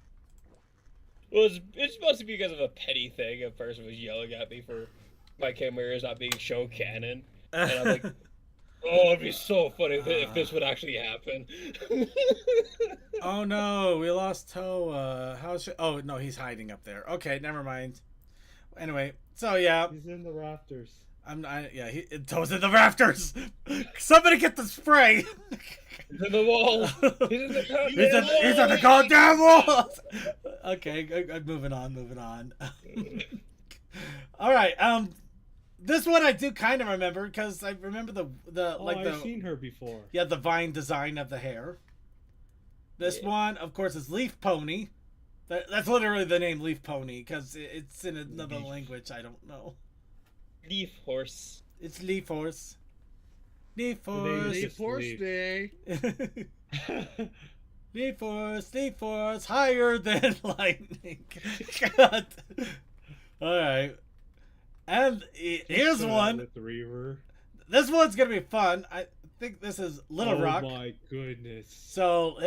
Well, it's supposed to be because of a petty thing. A person was yelling at me for my chimeras not being show canon, and I'm like, oh, it'd be so funny if this would actually happen. Oh no, we lost Toa. Oh no, he's hiding up there. Okay, never mind. Anyway, so yeah, he's in the rafters. Toa's in the rafters. Somebody get the spray. He's in the wall. He's in the he's in the goddamn walls. Okay, moving on. All right. This one I do kind of remember because I remember I've seen her before. Yeah, the vine design of the hair. This one, of course, is Leaf Pony. That's literally the name Leaf Pony because it's in another language I don't know. Leaf Horse. It's Leaf Horse. Leaf Horse. Leaf Horse Day. Leaf Force, higher than lightning. God. All right. And here's one. With the Reaver. This one's gonna be fun. think this is Little Rock. Oh my goodness. So,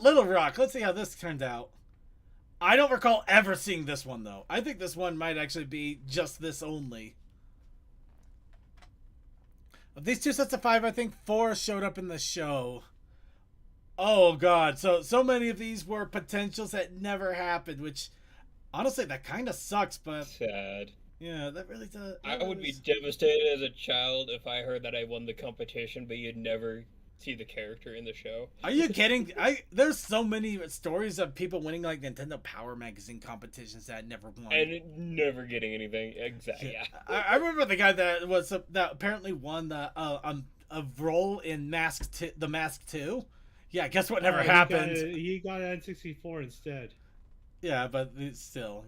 Little Rock. Let's see how this turned out. I don't recall ever seeing this one, though. I think this one might actually be just this only. Of these 2 sets of 5, I think 4 showed up in the show. Oh, God. So many of these were potentials that never happened, which, honestly, that kind of sucks, but... Sad. Yeah, that really does. I would be devastated as a child if I heard that I won the competition, but you'd never see the character in the show. Are you kidding? There's so many stories of people winning like Nintendo Power Magazine competitions that never won. And never getting anything. Exactly, yeah. I remember the guy that apparently won the a role in The Mask 2. Yeah, guess what never happened? He got an N64 instead. Yeah, but still.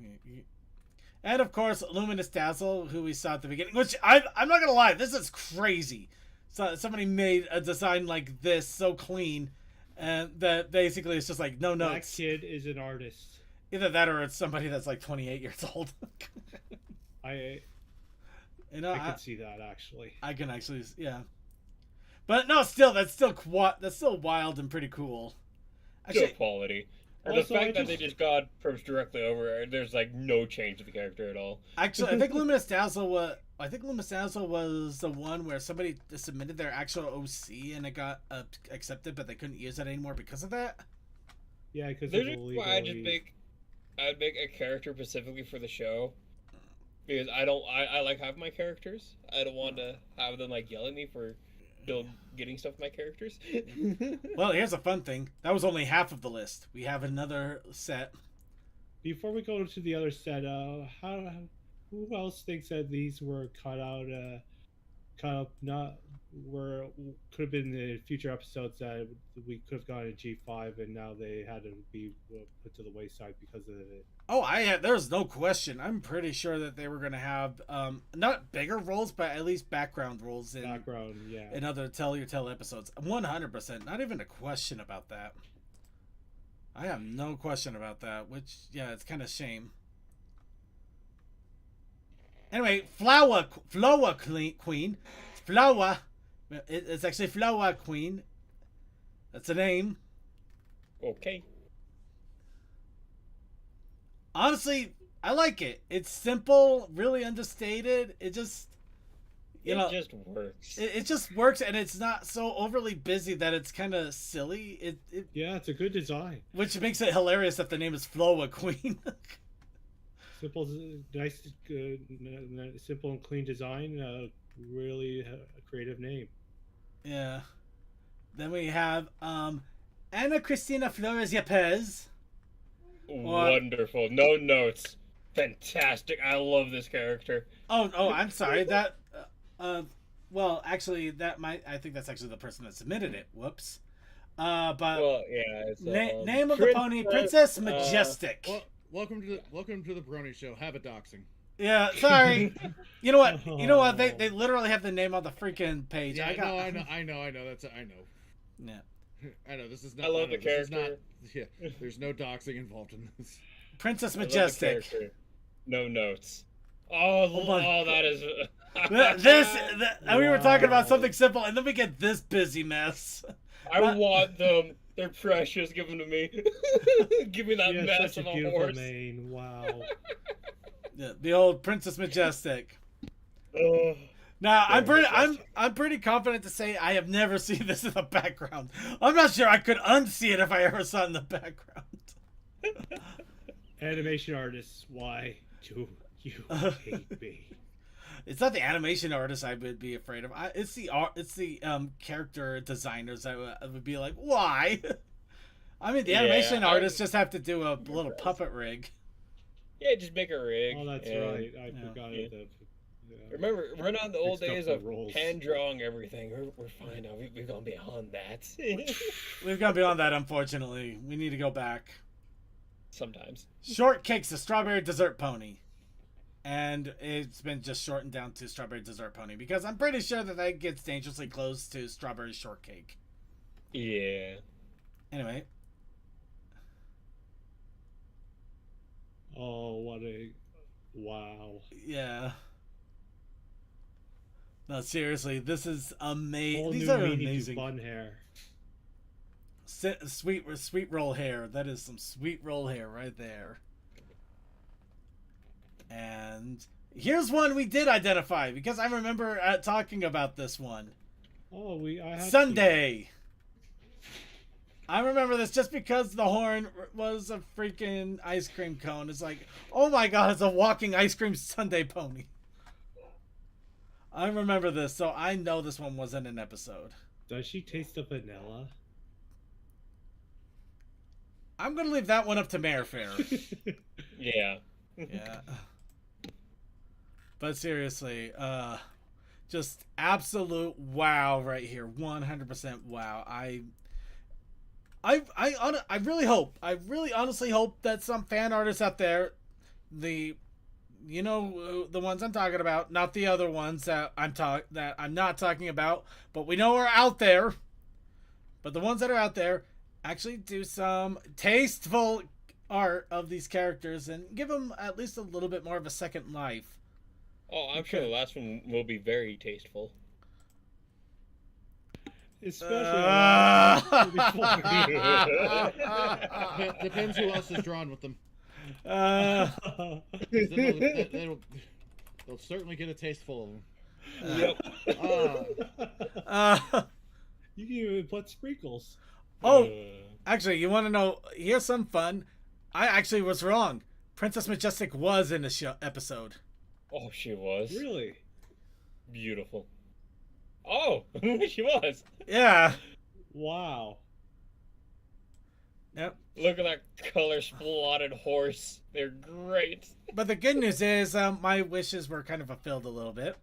And of course, Luminous Dazzle, who we saw at the beginning, which I'm not gonna lie, this is crazy. So somebody made a design like this so clean, and that basically it's just like no notes. That kid is an artist. Either that or it's somebody that's like 28 years old. I can see that actually. I can actually, yeah. But no, still that's still wild and pretty cool. Actually, good quality. And Also, the fact that they just got perps directly over, there's like no change to the character at all. Actually, I think Luminous Dazzle was the one where somebody submitted their actual OC and it got accepted, but they couldn't use it anymore because of that. Yeah, because I'd make a character specifically for the show, because I like having my characters. I don't want to have them like yell at me for getting stuff with my characters. Well, here's a fun thing. That was only half of the list. We have another set. Before we go to the other set, who else thinks that these were cut up could have been the future episodes that we could have gotten in G5 and now they had to be put to the wayside because of it? Oh, there's no question. I'm pretty sure that they were going to have not bigger roles, but at least background roles in other Tell Your Tale episodes. 100%. Not even a question about that. I have no question about that, which, yeah, it's kind of shame. Anyway, Flower Queen. Flower. It's actually Flower Queen. That's a name. Okay. Honestly, I like it. It's simple, really understated. It just, it just works. It just works, and it's not so overly busy that it's kind of silly. Yeah, it's a good design. Which makes it hilarious that the name is Flowa Queen. Simple, nice, simple and clean design. Really a creative name. Yeah. Then we have Ana Cristina Flores Yepes. Wonderful. No notes. Fantastic. I love this character. Oh, I'm sorry. That well, actually I think that's actually the person that submitted it. Whoops. But well, yeah, it's, name of the pony, Princess Majestic. Welcome to the Brony Show. Have a doxing. Yeah, sorry. You know what? They literally have the name on the freaking page. Yeah, I know. That's I know. Yeah. I know this is not. I love the character. There's no doxing involved in this. Princess Majestic. No notes. Oh, that is. We were talking about something simple, and then we get this busy mess. I want them. They're precious. Give them to me. Give me that mess of a horse. Mane. Wow. Yeah, the old Princess Majestic. Oh. Now I'm pretty confident to say I have never seen this in the background. I'm not sure I could unsee it if I ever saw it in the background. Animation artists, why do you hate me? It's not the animation artists I would be afraid of. It's the character designers that would be like, why? I mean, the animation artists just have to do a little puppet rig. Yeah, just make a rig. Oh, that's right. I forgot that. Remember, we're not in the old days of hand drawing everything. We're fine now. We've gone beyond that. We've gone beyond that, unfortunately. We need to go back. Sometimes. Shortcake's a strawberry dessert pony. And it's been just shortened down to strawberry dessert pony because I'm pretty sure that gets dangerously close to strawberry shortcake. Yeah. Anyway. Oh, wow. Yeah. No, seriously, this is amazing. Whole These new are meaning to amazing. bun hair. Sweet roll hair. That is some sweet roll hair right there. And here's one we did identify because I remember talking about this one. Oh, I had Sunday. I remember this just because the horn was a freaking ice cream cone. It's like, oh my god, it's a walking ice cream sundae pony. I remember this, so I know this one wasn't an episode. Does she taste the vanilla? I'm gonna leave that one up to Mayor Fair. Yeah. Yeah. But seriously, just absolute wow right here. 100% wow. I really hope, I really honestly hope that some fan artists out there, the ones I'm talking about, not the other ones that I'm not talking about, but we know are out there. But the ones that are out there actually do some tasteful art of these characters and give them at least a little bit more of a second life. Oh, I'm sure the last one will be very tasteful. Especially Depends who else is drawn with them. They'll certainly get a taste full of them. Yep. You can even put sprinkles. Oh, actually, you want to know? Here's some fun. I actually was wrong. Princess Majestic was in the episode. Oh, she was. Really? Beautiful. Oh, she was. Yeah. Wow. Yep. Look at that color-splotted horse. They're great. But the good news is my wishes were kind of fulfilled a little bit.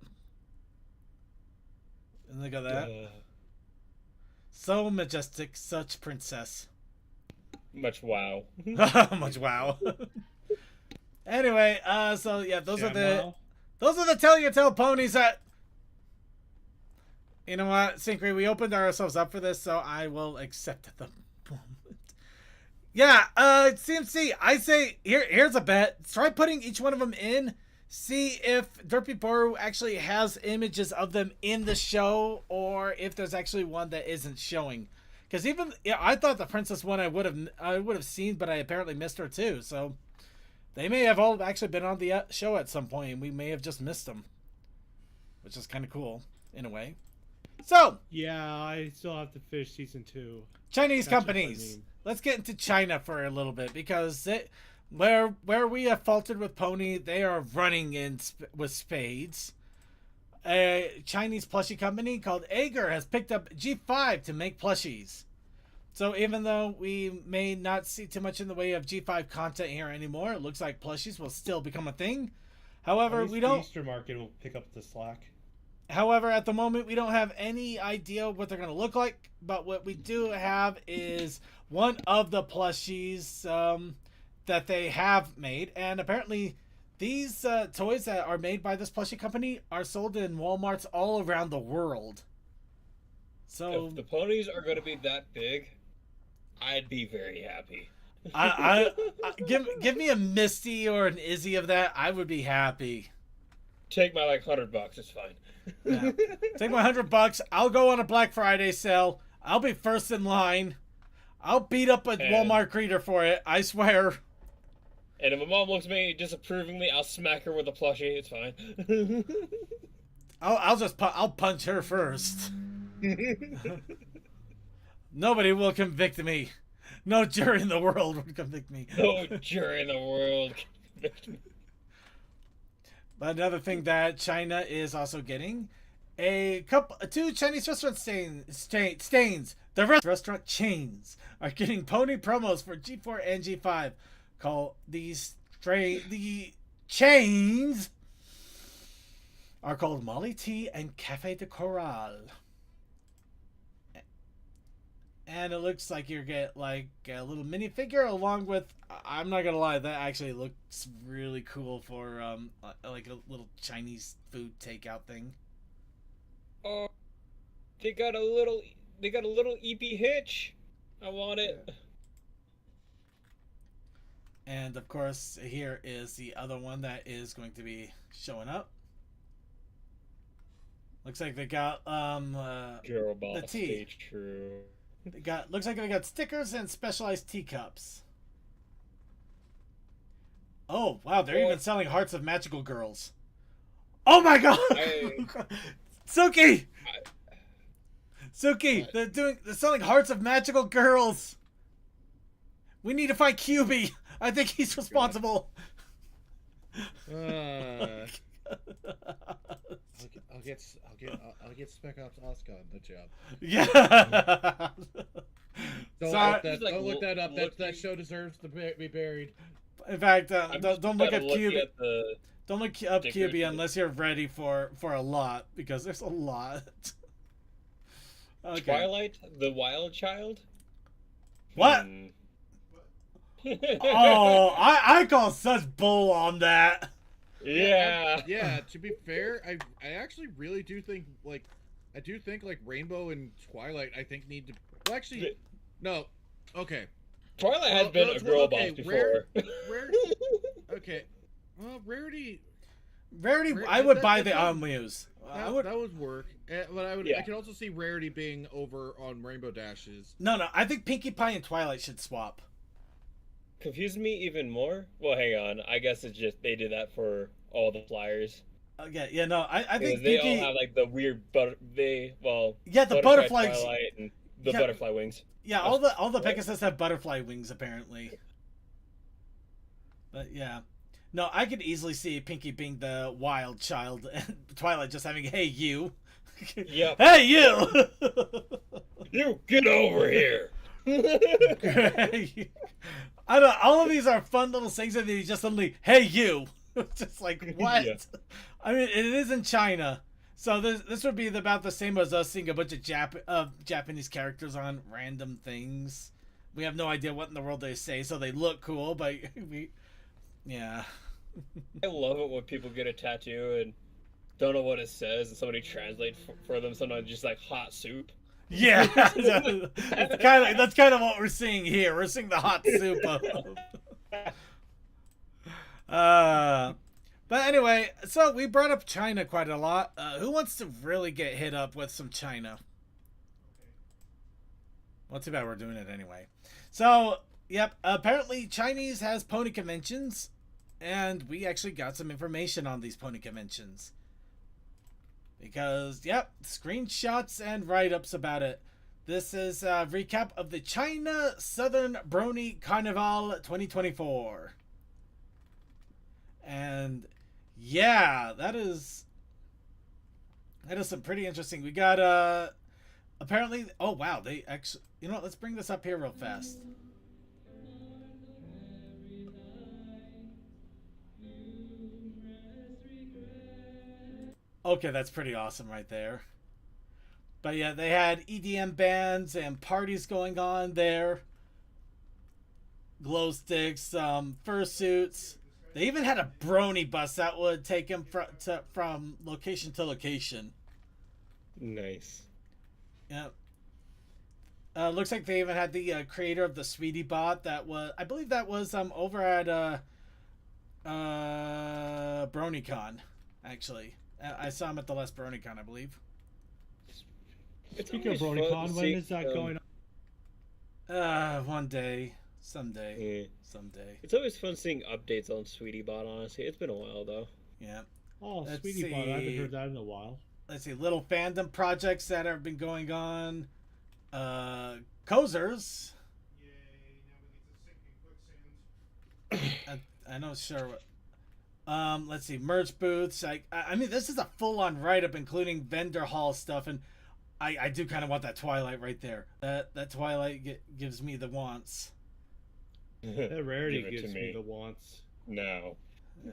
And look at that. So majestic, such princess. Much wow. Much wow. Anyway, so yeah, those are the Tell Your Tale ponies that. You know what, Syncry, we opened ourselves up for this, so I will accept the moment. Yeah, CMC, I say here's a bet. Try putting each one of them in. See if Derpy Boru actually has images of them in the show, or if there's actually one that isn't showing. Because I thought the princess one I would have seen, but I apparently missed her too. So they may have all actually been on the show at some point, and we may have just missed them, which is kind of cool in a way. So yeah, I still have to finish season 2. Chinese companies. Let's get into China for a little bit because where we have faltered with Pony, they are running in with spades. A Chinese plushie company called Ager has picked up G5 to make plushies. So even though we may not see too much in the way of G5 content here anymore, it looks like plushies will still become a thing. However, we don't. The Easter market will pick up the slack. However, at the moment, we don't have any idea what they're going to look like. But what we do have is one of the plushies that they have made. And apparently, these toys that are made by this plushie company are sold in Walmarts all around the world. So if the ponies are going to be that big, I'd be very happy. I give me a Misty or an Izzy of that. I would be happy. Take my $100. It's fine. Yeah. Take my $100. I'll go on a Black Friday sale. I'll be first in line. I'll beat up a Walmart greeter for it. I swear. And if my mom looks at me disapprovingly, I'll smack her with a plushie. It's fine. I'll punch her first. Nobody will convict me. No jury in the world would convict me. No jury in the world can convict me. But another thing that China is also getting, two Chinese restaurant stains. The restaurant chains are getting pony promos for G4 and G5. The chains are called Molly Tea and Cafe de Coral. And it looks like you get like a little minifigure along with, I'm not gonna lie, that actually looks really cool for like a little Chinese food takeout thing. Oh, they got a little EP hitch. I want it. And of course, here is the other one that is going to be showing up. Looks like they got Girl boss, the tea. stay true. Looks like they got stickers and specialized teacups. Oh wow, they're even selling hearts of magical girls. Oh my god! Suki! Suki, they're selling hearts of magical girls. We need to find QB. I think he's responsible. I'll get Spec Ops Oscar on the job. Yeah. Don't look that up. That show deserves to be buried. In fact, don't look at QB. Don't look up stickers. QB unless you're ready for a lot, because there's a lot. Okay. Twilight, the Wild Child. What? Oh, I call such bull on that. Yeah. Yeah. To be fair, I actually really do think like Rainbow and Twilight need to. Well, actually, no. Okay. Twilight has been a girl boss before. Okay. Well, Rarity. I would buy the Amuse. That would work. But I can also see Rarity being over on Rainbow Dashes. No. I think Pinkie Pie and Twilight should swap. Confused me even more. Well, hang on. I guess it's just they did that for all the flyers. Okay, yeah, no, I think they Pinkie... all have like the weird the butterflies. Twilight and the butterfly wings. Yeah, all the Pegasus have butterfly wings apparently. But yeah, no, I could easily see Pinkie being the wild child and Twilight just having "Hey you." Yep. Hey you. You get over here. I don't. All of these are fun little things, and then just suddenly, "Hey you," just like what? Yeah. I mean, it is in China, so this would be about the same as us seeing a bunch of Japanese characters on random things. We have no idea what in the world they say, so they look cool, but yeah. I love it when people get a tattoo and don't know what it says, and somebody translates for them. Sometimes just like hot soup. Yeah, that's kind of what we're seeing here. We're seeing the hot soup of. But anyway, so we brought up China quite a lot. Who wants to really get hit up with some China? Well, too bad we're doing it anyway. So, yep, apparently Chinese has pony conventions, and we actually got some information on these pony conventions. Because, yep, screenshots and write-ups about it. This is a recap of the China Southern Brony Carnival 2024. And, yeah, that is some pretty interesting. We got, apparently, oh, wow, they actually, you know what, let's bring this up here real fast. Okay, that's pretty awesome right there. But yeah, they had EDM bands and parties going on there. Glow sticks, fursuits. They even had a brony bus that would take them from location to location. Nice. Yeah. Looks like they even had the creator of the Sweetie Bot. I believe that was over at BronyCon, actually. I saw him at the last BronyCon, I believe. Speaking of BronyCon, when is that going on? One day. Someday. Yeah. Someday. It's always fun seeing updates on Sweetie Bot, honestly. It's been a while, though. Yeah. Oh, Sweetie Bot. I haven't heard that in a while. Let's see. Little fandom projects that have been going on. Cozers. Yay, now we get to sink in quicksand. I'm not sure what. Let's see, merch booths. I mean, this is a full-on write-up, including vendor hall stuff, and I do kind of want that Twilight right there. That Twilight gives me the wants. That Rarity gives me the wants. No. Yeah.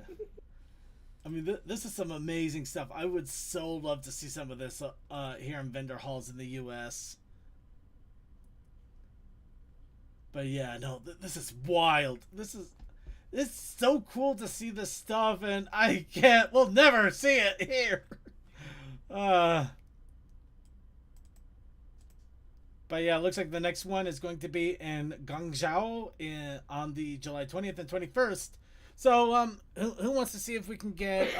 I mean, this is some amazing stuff. I would so love to see some of this here in vendor halls in the U.S. But yeah, no, this is wild. It's so cool to see this stuff, and we'll never see it here. But yeah, it looks like the next one is going to be in Guangzhou on the July 20th and 21st. So, who wants to see if we can get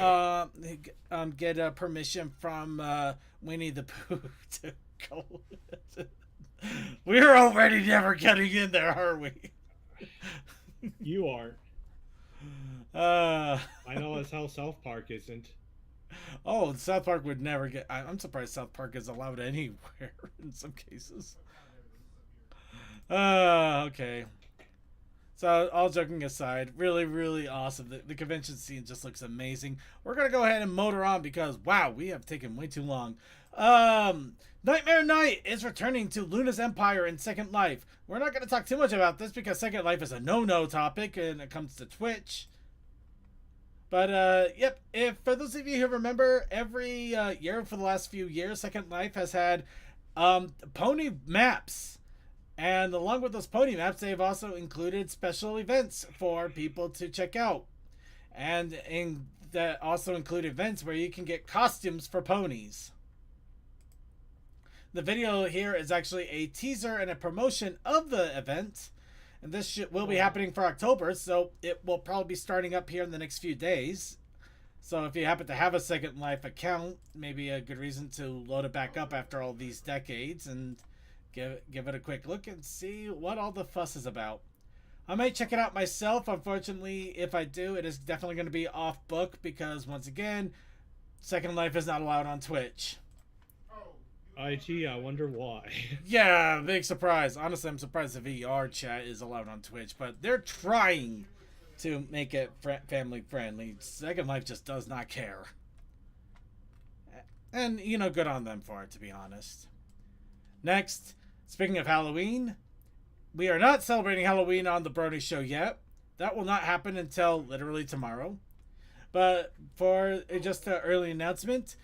permission from Winnie the Pooh to go? We're already never getting in there, are we? You aren't. I know that's how South Park isn't. Oh, South Park would never get. I'm surprised South Park is allowed anywhere in some cases. Okay. So, all joking aside, really, really awesome. The convention scene just looks amazing. We're going to go ahead and motor on because, wow, we have taken way too long. Nightmare Night is returning to Luna's Empire in Second Life. We're not going to talk too much about this because Second Life is a no-no topic when it comes to Twitch. But, yep, if for those of you who remember, every year for the last few years, Second Life has had pony maps. And along with those pony maps, they've also included special events for people to check out. And that also include events where you can get costumes for ponies. The video here is actually a teaser and a promotion of the event. And this will be happening for October, so it will probably be starting up here in the next few days. So if you happen to have a Second Life account, maybe a good reason to load it back up after all these decades and give it a quick look and see what all the fuss is about. I might check it out myself. Unfortunately, if I do, it is definitely going to be off book because, once again, Second Life is not allowed on Twitch. I wonder why. Yeah, big surprise. Honestly, I'm surprised the VR chat is allowed on Twitch, but they're trying to make it family friendly. Second Life just does not care. And, you know, good on them for it, to be honest. Next, speaking of Halloween, we are not celebrating Halloween on the Brony Show yet. That will not happen until literally tomorrow. But for just an early announcement,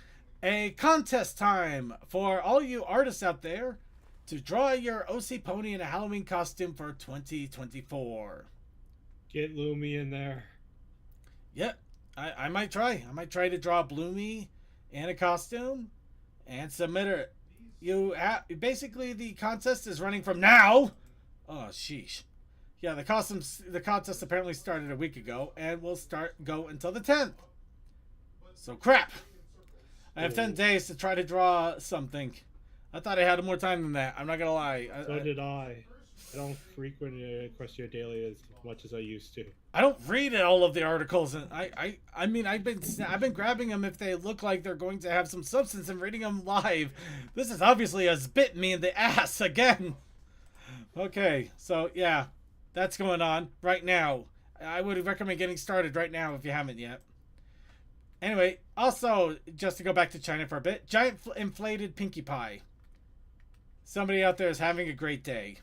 a contest time for all you artists out there to draw your OC pony in a Halloween costume for 2024. Get Loomy in there. Yep, I might try. I might try to draw Bloomy in a costume and submit it. Basically the contest is running from now. Oh, sheesh. Yeah, the contest apparently started a week ago and will go until the 10th. So crap. I have 10 days to try to draw something. I thought I had more time than that. I'm not gonna lie. So did I. I don't frequently Question Daily as much as I used to. I don't read all of the articles, and I mean I've been grabbing them if they look like they're going to have some substance and reading them live. This is obviously has bit me in the ass again. Okay, so yeah, that's going on right now. I would recommend getting started right now if you haven't yet. Anyway, also just to go back to China for a bit, giant inflated Pinkie Pie. Somebody out there is having a great day.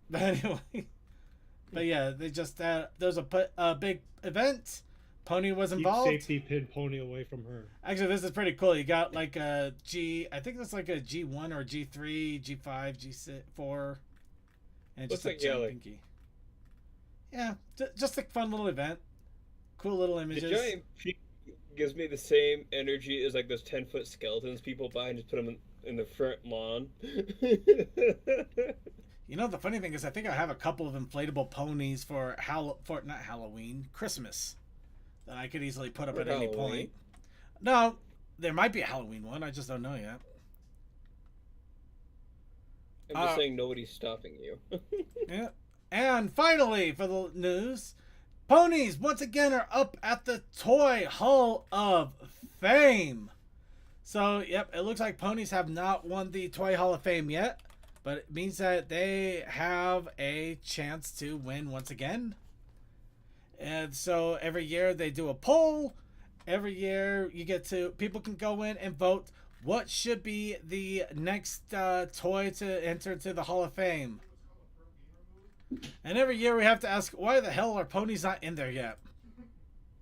But anyway. But yeah, they just there's a big event. Pony was involved. Keep safety pin Pony away from her. Actually, this is pretty cool. You got like a I think that's like a G1 or G3, G5, G4, and just looks a like pinky. Yeah, just a fun little event. Cool little images. The giant pinky gives me the same energy as like those 10-foot skeletons people buy and just put them in the front lawn. You know, the funny thing is I think I have a couple of inflatable ponies for not Halloween, Christmas, that I could easily put up at any point. No, there might be a Halloween one. I just don't know yet. I'm just saying nobody's stopping you. Yeah. And finally, for the news, ponies once again are up at the Toy Hall of Fame. So, yep, it looks like ponies have not won the Toy Hall of Fame yet. But it means that they have a chance to win once again. And so every year they do a poll. Every year people can go in and vote what should be the next toy to enter to the Hall of Fame. And every year we have to ask, why the hell are ponies not in there yet?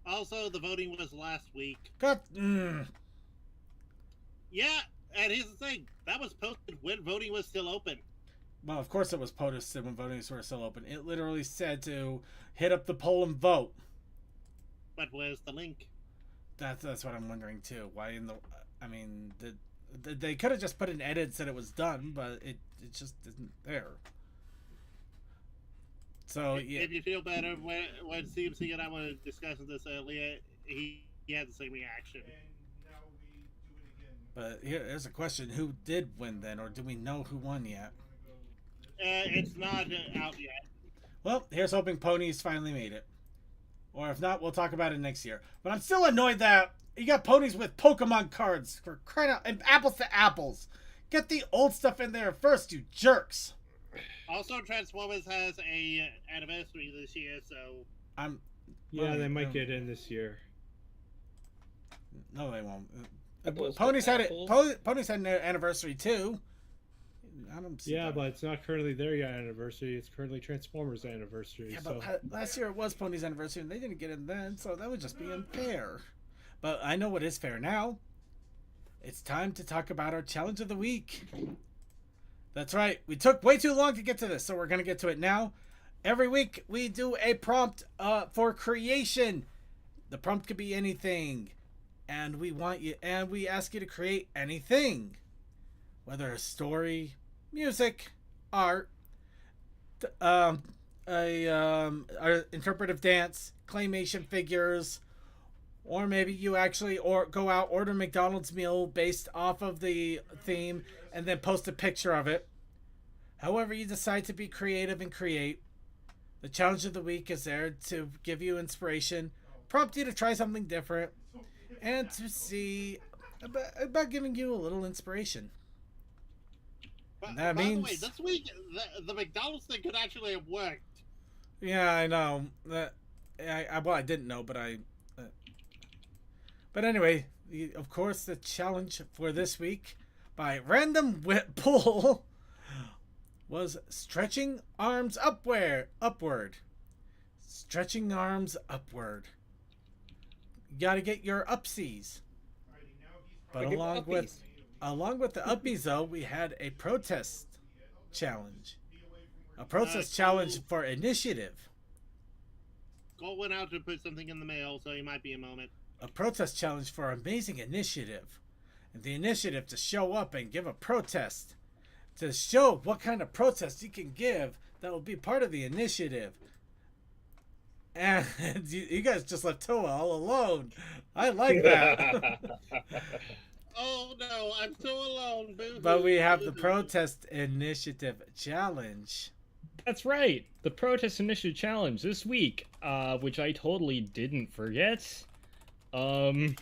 Also, the voting was last week. Yeah, and here's the thing. That was posted when voting was still open. Well, of course it was posted when voting was still open. It literally said to hit up the poll and vote. But where's the link? That's what I'm wondering too. Why in the... I mean, they could have just put an edit and said it was done, but it just isn't there. So yeah. If you feel better, when CMC and I were discussing this earlier, he had the same reaction. But here's a question: who did win then, or do we know who won yet? It's not out yet. Well, here's hoping Ponies finally made it. Or if not, we'll talk about it next year. But I'm still annoyed that you got Ponies with Pokemon cards for crying out, and apples to apples. Get the old stuff in there first, you jerks. Also, Transformers has a anniversary this year, so Yeah, they might get in this year. No, they won't. Apples to Ponies had it. apples. Ponies had an anniversary too. I don't see Yeah, that. but it's not currently their anniversary. It's currently Transformers' anniversary. Yeah, so. but last year it was Pony's anniversary and they didn't get in then, so that would just be unfair. But I know what is fair now. It's time to talk about our challenge of the week. That's right. We took way too long to get to this, so we're going to get to it now. Every week we do a prompt for creation. The prompt could be anything, and we ask you to create anything, whether a story, music, art, interpretive dance, claymation figures, or maybe you actually go out, order McDonald's meal based off of the theme, and then post a picture of it. However you decide to be creative and create, the challenge of the week is there to give you inspiration, prompt you to try something different, and to see about giving you a little inspiration. But, That by means... the way, this week the McDonald's thing could actually have worked. Yeah, I know. I didn't know, but but anyway, of course, the challenge for this week by random pull was stretching arms upward. Stretching arms upward. You gotta get your upsies. But along with the uppies, though, we had a protest challenge. A protest challenge for initiative. Cole went out to put something in the mail, so he might be a moment. A protest challenge for amazing initiative. And the initiative to show up and give a protest. To show what kind of protest you can give that will be part of the initiative. And you guys just left Toa all alone. I like that. Oh no, I'm so alone. Boo-hoo. But we have the protest initiative challenge. That's right, the protest initiative challenge this week, which I totally didn't forget. 2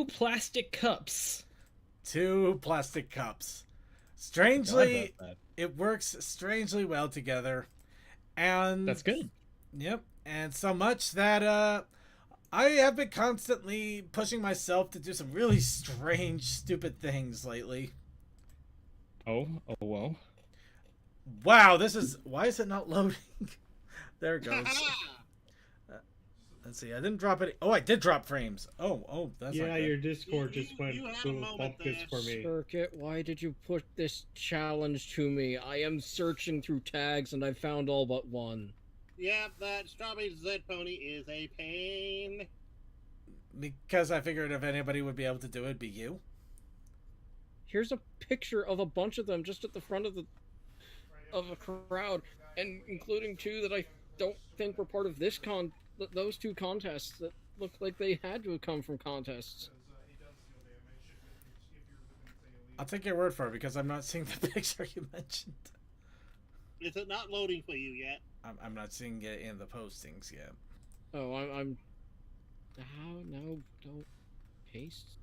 plastic cups. 2 plastic cups. Strangely, it works strangely well together. And That's good. Yep. And so much that I have been constantly pushing myself to do some really strange, stupid things lately. Oh well. Wow, why is it not loading? There it goes. Let's see, I didn't drop any. Oh, I did drop frames. Oh, that's Yeah, not good. your Discord just went you had a boom moment bumpkins there. for me. Circuit, why did you put this challenge to me? I am searching through tags and I found all but one. Yeah, that Strawberry Z Pony is a pain. Because I figured if anybody would be able to do it, it'd be you. Here's a picture of a bunch of them just at the front of a crowd, and including 2 that I don't think were part of this those 2 contests that look like they had to have come from contests. I'll take your word for it because I'm not seeing the picture you mentioned. Is it not loading for you yet? I'm not seeing it in the postings yet. Oh, I'm... Oh, no, don't paste.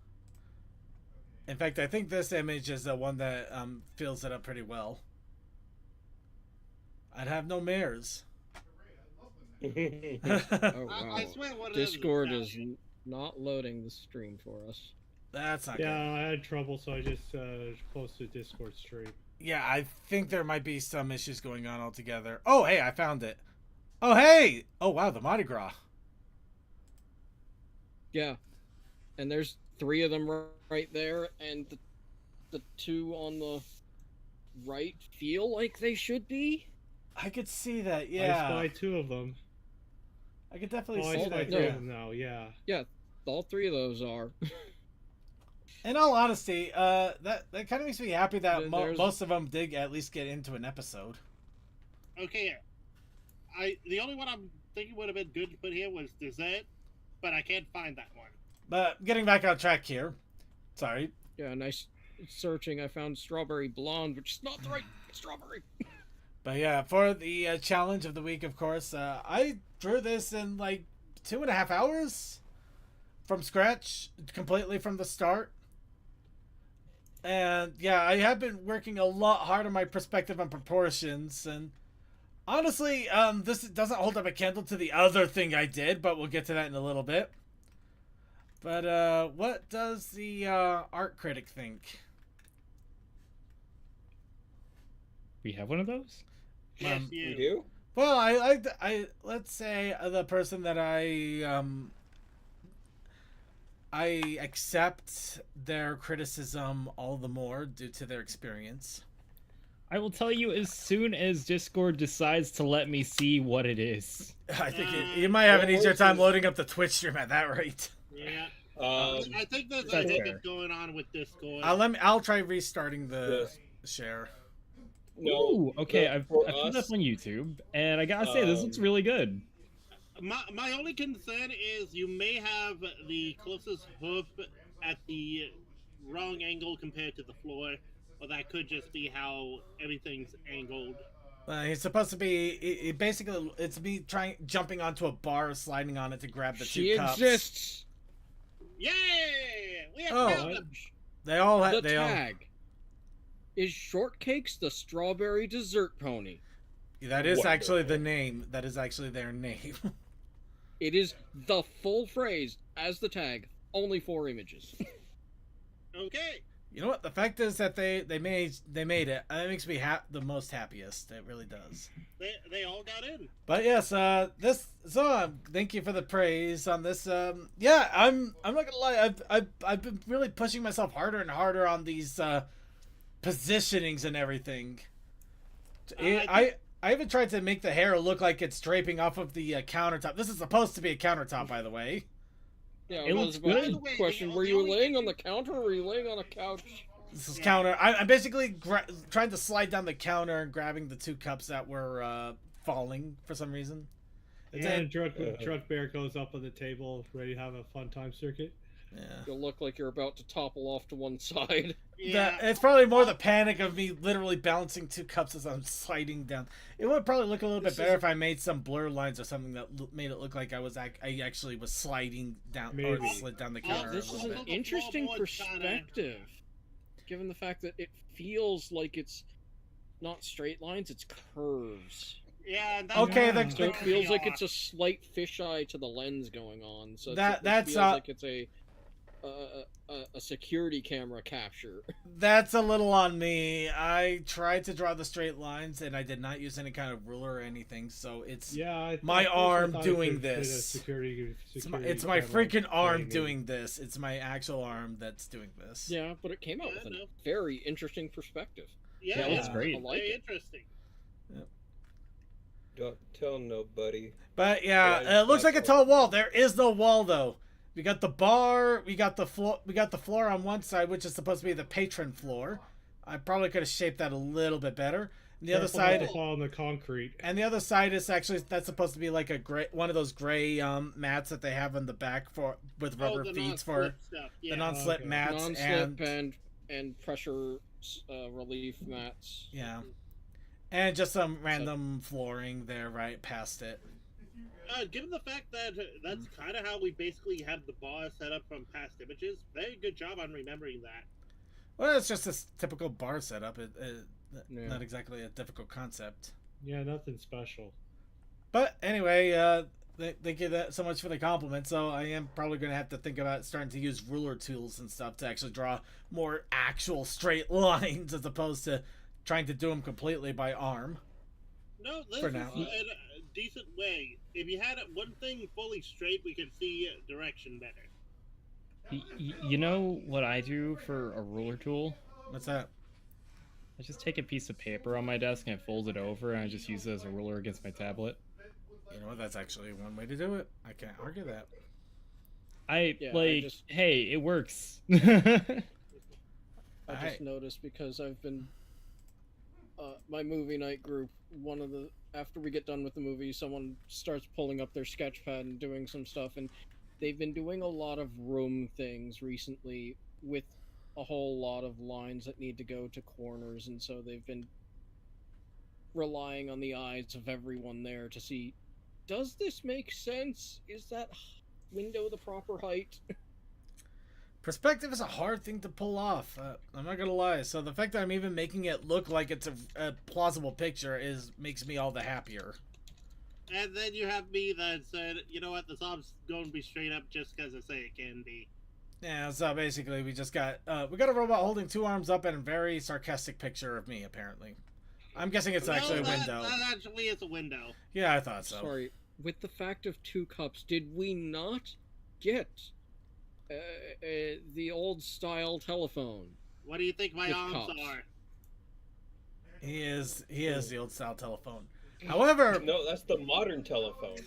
In fact, I think this image is the one that fills it up pretty well. I'd have no mares. Oh, wow. I swear what it is Discord is is not loading the stream for us. That's not Yeah, good. I had trouble, so I just posted a Discord stream. Yeah, I think there might be some issues going on altogether. Oh, hey, I found it. Oh, hey! Oh, wow, the Mardi Gras. Yeah, and there's 3 of them right there, and the 2 on the right feel like they should be. I could see that, I yeah. spied 2 of them. I could definitely Oh, I see spied that. 3 Yeah. of them now, yeah. Yeah, all 3 of those are. In all honesty, that kind of makes me happy that There's- most of them did at least get into an episode. Okay, the only one I'm thinking would have been good to put here was dessert, but I can't find that one. But getting back on track here. Sorry. Yeah, nice searching. I found strawberry blonde, which is not the right strawberry. But yeah, for the challenge of the week, of course, I drew this in like 2.5 hours from scratch, completely from the start. And yeah, I have been working a lot hard on my perspective and proportions, and honestly, this doesn't hold up a candle to the other thing I did, but we'll get to that in a little bit. But what does the art critic think? We have one of those? Yes, We you. do? Well, I let's say the person that I accept their criticism all the more due to their experience. I will tell you as soon as Discord decides to let me see what it is. I think you might have an Well, easier time is- loading up the Twitch stream at that rate. Yeah. Um, I think there's a That's hiccup fair. going on with Discord. I'll try restarting the Yes. share. no, Ooh, okay, but I've for put us, this on YouTube, and I gotta say, this looks really good. My only concern is you may have the closest hoof at the wrong angle compared to the floor, or that could just be how everything's angled. He's supposed to be. It basically, it's me jumping onto a bar, sliding on it to grab the She two cups. exists. Yay! We have Oh. found them. They all The have. They all. tag is Shortcakes the Strawberry Dessert Pony. That is actually the Wonderful. name. That is actually their name. It is the full phrase as the tag, only 4 images. Okay. You know what? The fact is that they made it. That makes me the most happiest. It really does. They all got in. But yes, thank you for the praise on this. Yeah, I'm not gonna lie. I've been really pushing myself harder and harder on these positionings and everything. I even tried to make the hair look like it's draping off of the countertop. This is supposed to be a countertop, by the way. Yeah, It I looks was about good. to By the way, question, the were you only laying thing on the counter or were you laying on a couch? This is Yeah. counter. I'm basically trying to slide down the counter and grabbing the two cups that were falling for some reason. It's And a- drunk bear goes up on the table, ready to have a fun time circuit. yeah. You'll look like you're about to topple off to one side. Yeah. It's probably more the panic of me literally balancing two cups as I'm sliding down. It would probably look a little bit better if I made some blur lines or something that made it look like I actually was sliding down or Maybe. slid down the Oh, counter. This a is little an bit. interesting floorboard's kinda- perspective, given the fact that it feels like it's not straight lines, it's curves. Yeah. And that's Okay, what the- So it threw feels me like off. it's a slight fisheye to the lens going on. So That's it feels like it's a security camera capture. That's a little on me. I tried to draw the straight lines and I did not use any kind of ruler or anything, so it's Yeah, My I arm thought it doing could fit a this. Security it's my camera freaking arm framing. doing this. It's my actual arm that's doing this. Yeah, but it came out Yeah, with a no. very interesting perspective. Yeah, Yeah, that's great. I like Very it. interesting. don't tell nobody. But yeah, Yeah, it looks like a that's tall wall. There is no wall though. We got the bar, we got the floor on one side, which is supposed to be the patron floor. I probably could have shaped that a little bit better. And the other Careful not side, to fall on the concrete. and the other side is actually that's supposed to be like a gray, one of those gray mats that they have in the back for with rubber the feet for non-slip stuff. the Yeah. non-slip Okay. mats Non-slip and and pressure relief mats. yeah, and just some random flooring there right past it. Given the fact that that's kind of how we basically have the bar set up from past images, very good job on remembering that. Well, it's just a typical bar setup. Yeah. Not exactly a difficult concept. Yeah, nothing special. But anyway, thank you so much for the compliment. So I am probably going to have to think about starting to use ruler tools and stuff to actually draw more actual straight lines as opposed to trying to do them completely by arm. No, this For is now. a decent way. If you had one thing fully straight, we could see direction better. You know what I do for a ruler tool? What's that? I just take a piece of paper on my desk and I fold it over and I just use it as a ruler against my tablet. You know what? That's actually one way to do it. I can't argue that. Hey, it works. I just Alright. noticed because I've been my movie night group. After we get done with the movie, someone starts pulling up their sketch pad and doing some stuff, and they've been doing a lot of room things recently with a whole lot of lines that need to go to corners, and so they've been relying on the eyes of everyone there to see, does this make sense? Is that window the proper height? Perspective is a hard thing to pull off. I'm not gonna lie. So the fact that I'm even making it look like it's a plausible picture makes me all the happier. And then you have me that said, you know what, the song's going to be straight up just because I say it can be. Yeah. So basically, we got a robot holding two arms up and a very sarcastic picture of me. Apparently, I'm guessing it's actually a window. That actually is a window. Yeah, I thought so. Sorry, with the fact of two cups, did we not get the old style telephone? What do you think my With arms cups. are? He is the old style telephone. However, No, that's the modern telephone.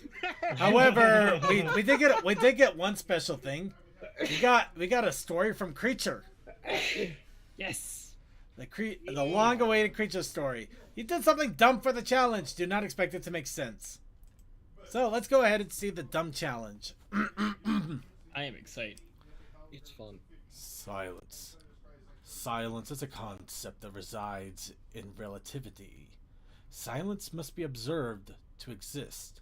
we did get one special thing. We got a story from Creature. Yes. The long-awaited Creature story. He did something dumb for the challenge. Do not expect it to make sense. So let's go ahead and see the dumb challenge. I am excited. It's fun. Silence. Silence is a concept that resides in relativity. Silence must be observed to exist,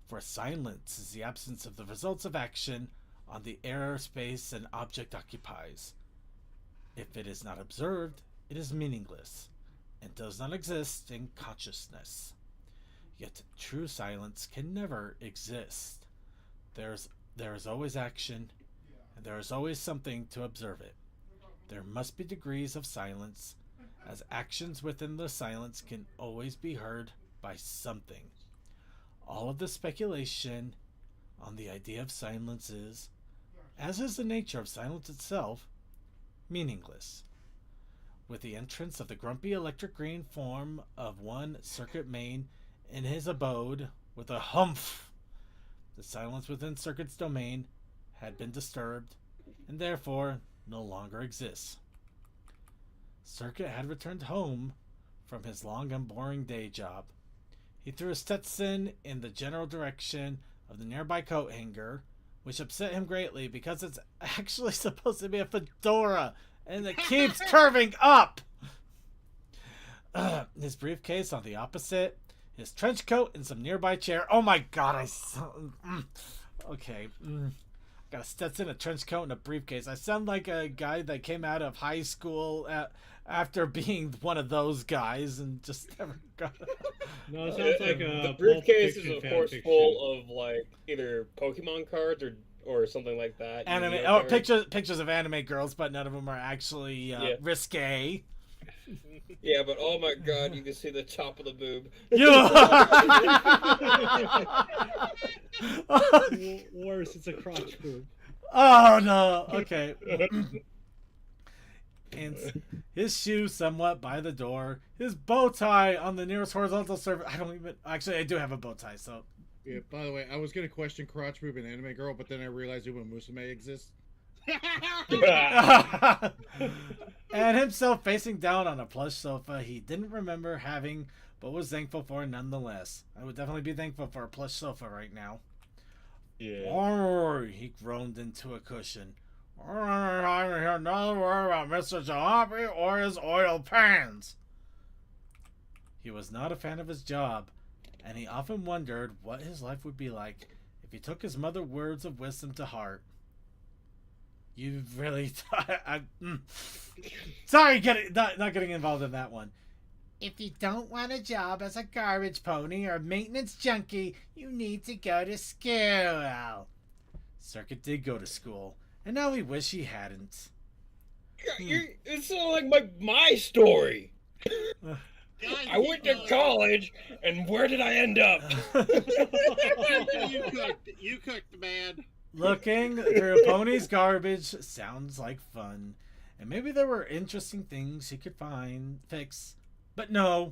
for silence is the absence of the results of action on the air, space, an object occupies. If it is not observed, it is meaningless, and does not exist in consciousness. Yet true silence can never exist. There is always action, and there is always something to observe it. There must be degrees of silence, as actions within the silence can always be heard by something. All of the speculation on the idea of silence is, as is the nature of silence itself, meaningless. With the entrance of the grumpy electric green form of one Circuit Main in his abode with a humph, the silence within Circuit's domain had been disturbed, and therefore no longer exists. Circuit had returned home from his long and boring day job. He threw his Stetson in the general direction of the nearby coat hanger, which upset him greatly because it's actually supposed to be a fedora, and it keeps curving up! His briefcase on the opposite, his trench coat in some nearby chair. Oh my god, okay. Got a Stetson, a trench coat, and a briefcase. I sound like a guy that came out of high school after being one of those guys and just never got it. No, it sounds like The a briefcase is, Pulp of Fiction course, fanfiction. full of, like, either Pokemon cards or something like that. Anime, Yu-Gi-Oh cards. pictures of anime girls, but none of them are actually risque. Yeah, but oh my god, you can see the top of the boob. Worse, it's a crotch boob. Oh no! Okay. And his shoe somewhat by the door. His bow tie on the nearest horizontal surface. I do have a bow tie, so. Yeah, by the way, I was gonna question crotch boob and anime girl, but then I realized Uma Musume exists. And himself facing down on a plush sofa he didn't remember having, but was thankful for nonetheless. I would definitely be thankful for a plush sofa right now. Yeah. Oh, he groaned into a cushion. I hear no word about Mr. Jalopy or his oil pans. He was not a fan of his job, and he often wondered what his life would be like if he took his mother's words of wisdom to heart. You really sorry, not getting involved in that one. If you don't want a job as a garbage pony or maintenance junkie, you need to go to school. Circuit did go to school, and now he wish he hadn't. It's sort of like my story. Guys, I went to college, and where did I end up? You cooked, man. Looking through a pony's garbage sounds like fun, and maybe there were interesting things he could fix, but no.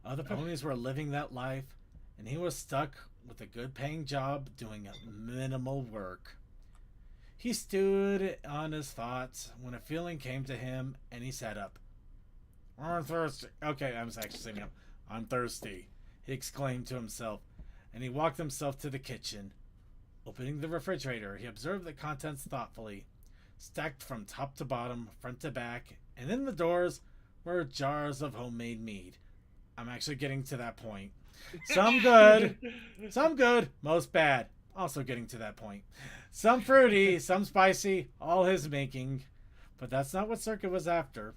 Other ponies were living that life, and he was stuck with a good-paying job doing minimal work. He stewed on his thoughts when a feeling came to him, and he sat up. I'm thirsty. Okay, I'm actually saying him. I'm thirsty, he exclaimed to himself, and he walked himself to the kitchen. Opening the refrigerator, he observed the contents thoughtfully. Stacked from top to bottom, front to back, and in the doors were jars of homemade mead. I'm actually getting to that point. Some good, most bad. Also getting to that point. Some fruity, some spicy, all his making. But that's not what Circuit was after.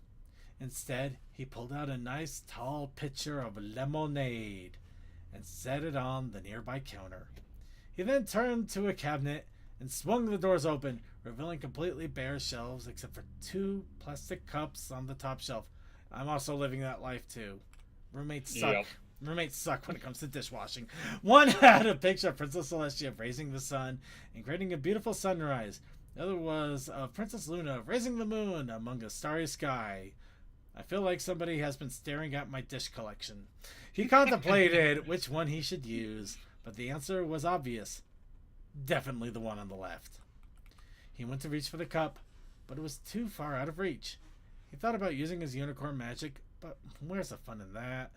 Instead, he pulled out a nice tall pitcher of lemonade and set it on the nearby counter. He then turned to a cabinet and swung the doors open, revealing completely bare shelves except for 2 plastic cups on the top shelf. I'm also living that life too. Roommates suck. Yep. Roommates suck when it comes to dishwashing. One had a picture of Princess Celestia raising the sun and creating a beautiful sunrise. The other was of Princess Luna raising the moon among a starry sky. I feel like somebody has been staring at my dish collection. He contemplated which one he should use, but the answer was obvious. Definitely the one on the left. He went to reach for the cup, but it was too far out of reach. He thought about using his unicorn magic, but where's the fun in that?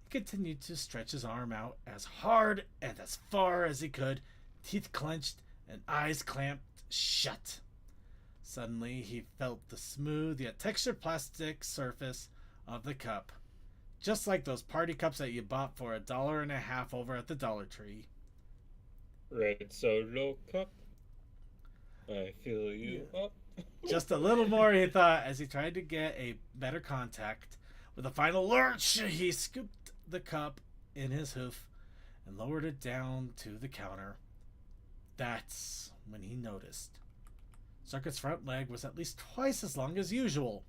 He continued to stretch his arm out as hard and as far as he could, teeth clenched and eyes clamped shut. Suddenly, he felt the smooth yet textured plastic surface of the cup, just like those party cups that you bought for $1.50 over at the Dollar Tree. Red Solo Cup, I fill you up. Just a little more, he thought, as he tried to get a better contact. With a final lurch, he scooped the cup in his hoof and lowered it down to the counter. That's when he noticed Circuit's front leg was at least twice as long as usual.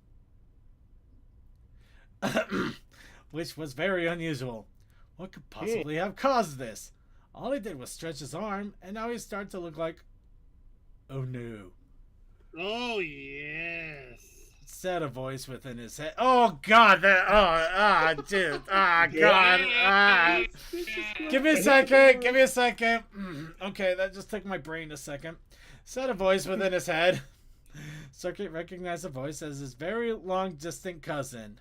Which was very unusual. What could possibly have caused this? All he did was stretch his arm, and now he started to look like... Oh no. Oh yes. Said a voice within his head. Oh god, dude. God. Give me a second. Okay, that just took my brain a second. Said a voice within his head. Circuit recognized the voice as his very long distant cousin.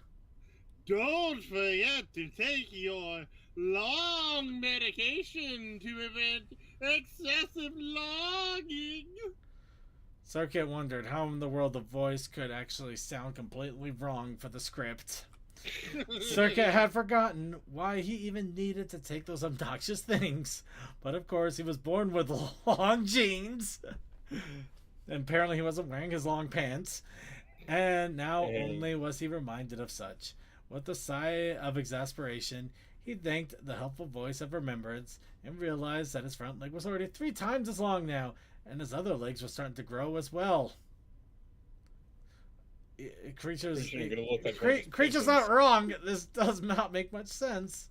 Don't forget to take your long medication to prevent excessive longing. Circuit wondered how in the world the voice could actually sound completely wrong for the script. Circuit had forgotten why he even needed to take those obnoxious things. But of course, he was born with long jeans. And apparently he wasn't wearing his long pants. And now only was he reminded of such. With a sigh of exasperation, he thanked the helpful voice of remembrance and realized that his front leg was already 3 times as long now, and his other legs were starting to grow as well. Creature's not wrong. This does not make much sense.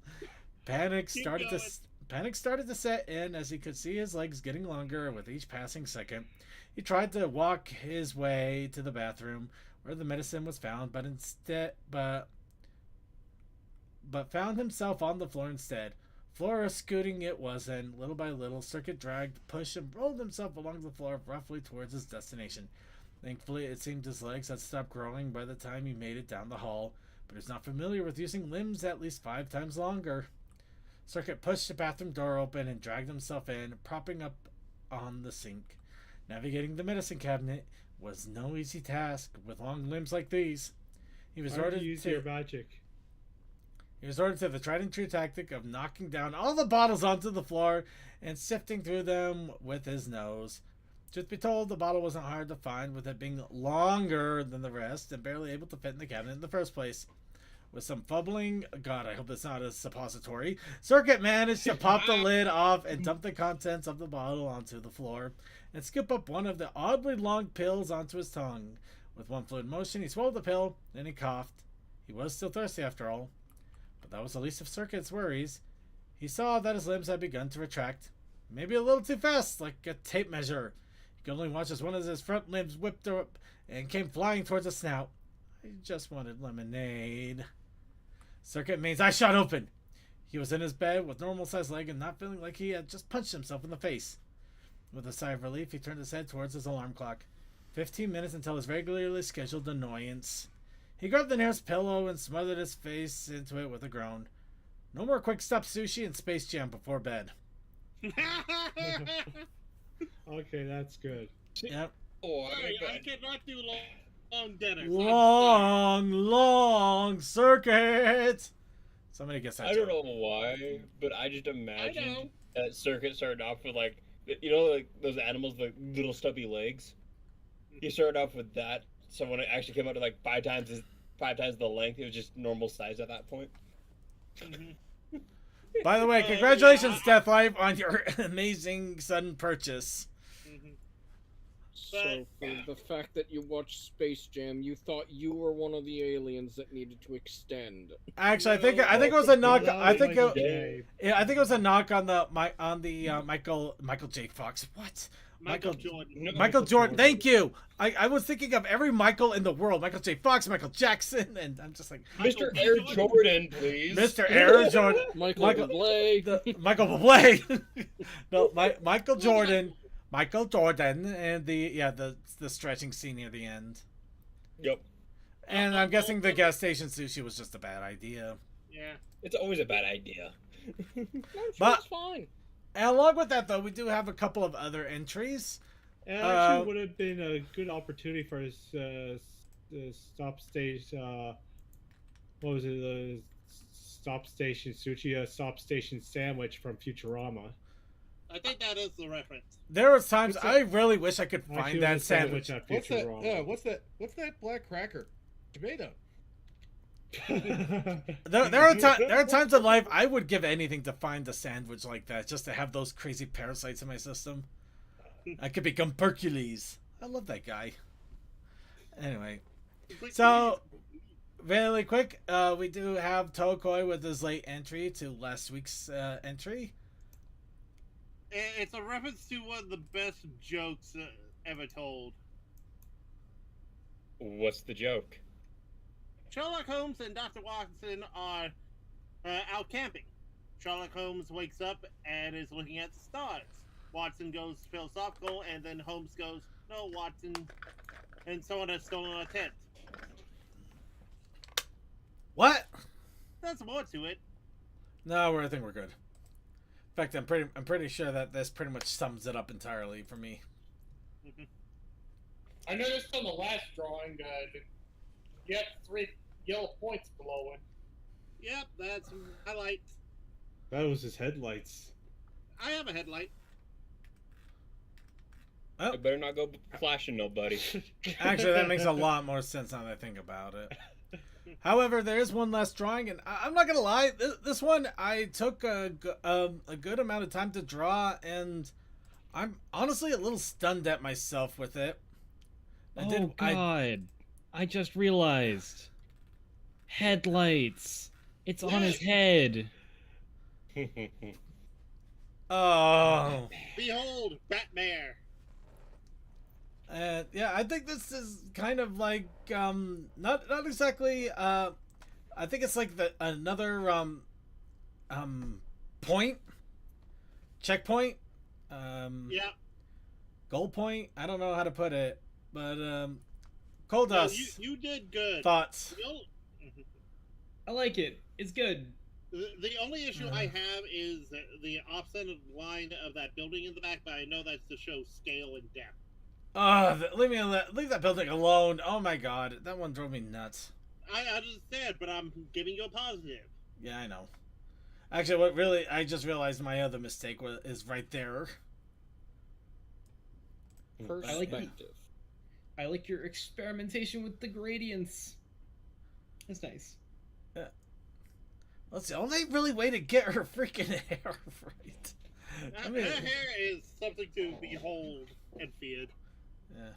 Panic started to set in as he could see his legs getting longer with each passing second. He tried to walk his way to the bathroom where the medicine was found, but found himself on the floor instead. Flora scooting it was, and little by little, Circuit dragged, pushed, and rolled himself along the floor roughly towards his destination. Thankfully, it seemed his legs had stopped growing by the time he made it down the hall, but he was not familiar with using limbs at least 5 times longer. Circuit pushed the bathroom door open and dragged himself in, propping up on the sink. Navigating the medicine cabinet was no easy task with long limbs like these. He resorted to the tried and true tactic of knocking down all the bottles onto the floor and sifting through them with his nose. Truth be told, the bottle wasn't hard to find, with it being longer than the rest and barely able to fit in the cabinet in the first place. With some fumbling, God, I hope that's not a suppository, Circuit managed to pop the lid off and dump the contents of the bottle onto the floor and scoop up one of the oddly long pills onto his tongue. With one fluid motion, he swallowed the pill, then he coughed. He was still thirsty after all. But that was the least of Circuit's worries. He saw that his limbs had begun to retract, maybe a little too fast, like a tape measure. He could only watch as one of his front limbs whipped up and came flying towards his snout. I just wanted lemonade. Circuit Main's eyes shot open. He was in his bed with normal-sized leg and not feeling like he had just punched himself in the face. With a sigh of relief, he turned his head towards his alarm clock. 15 minutes until his regularly scheduled annoyance. He grabbed the nearest pillow and smothered his face into it with a groan. No more quick stop sushi and Space Jam before bed. Okay, that's good. Yep. Oh, I cannot do long dinners. Long circuit. Somebody gets that. I don't joke. know why, but I just know. imagined that circuit started off with like, you know, like those animals, like little stubby legs. He started off with that, so when it actually came out to like five times the length, it was just normal size at that point. Mm-hmm. By the way, congratulations, Deathlife, on your amazing sudden purchase. Mm-hmm. So, for the fact that you watched Space Jam, you thought you were one of the aliens that needed to extend. Actually, I think it was a knock. I think Okay. I think it was a knock on the Michael J. Fox. What? Michael Jordan. Michael Jordan. Thank you. I was thinking of every Michael in the world. Michael J. Fox, Michael Jackson, and I'm just like, Mr. Air Jordan, please. Mr. Air Jordan. Michael Bublé. Michael Bublé. No, Michael Jordan. Michael Jordan, and the stretching scene near the end. Yep. And I'm guessing the gas station sushi was just a bad idea. Yeah. It's always a bad idea. No, But- it's fine. And along with that, though, we do have a couple of other entries. It actually would have been a good opportunity for his stop station. What was it? The stop station sushi, a stop station sandwich from Futurama. I think that is the reference. There was times What's I really wish I could Actually, find it that was a sandwich. at What's that? Futurama. What's that black cracker? Tomato. There are times in life I would give anything to find a sandwich like that, just to have those crazy parasites in my system. I could become Hercules. I love that guy. Anyway, so really quick, we do have Tokoi with his late entry to last week's entry. It's a reference to one of the best jokes ever told. What's the joke? Sherlock Holmes and Dr. Watson are out camping. Sherlock Holmes wakes up and is looking at the stars. Watson goes philosophical, and then Holmes goes, "No, Watson, and someone has stolen our tent." What? There's more to it. No, I think we're good. In fact, I'm pretty sure that this pretty much sums it up entirely for me. I noticed on the last drawing, you have 3 yellow points below it. Yep, that's highlight. That was his headlights. I have a headlight. Oh. I better not go flashing nobody. Actually, that makes a lot more sense now that I think about it. However, there is one last drawing, and I'm not gonna lie. This one I took a good amount of time to draw, and I'm honestly a little stunned at myself with it. I just realized. Headlights. It's on his head. Oh. Behold, Batmare. Yeah, I think this is kind of like not exactly I think it's like another point, checkpoint, Yeah. goal point. I don't know how to put it, but Coal Dust. You did good. Thoughts? I like it. It's good. The only issue I have is the offset line of that building in the back, but I know that's to show scale and depth. Leave that building alone. Oh my god, that one drove me nuts. I understand, but I'm giving you a positive. Yeah, I know. Actually, I just realized my other mistake is right there. Perspective. I like your experimentation with the gradients. That's nice. That's the only really way to get her freaking hair right. Her hair is something to behold and feared. Yeah.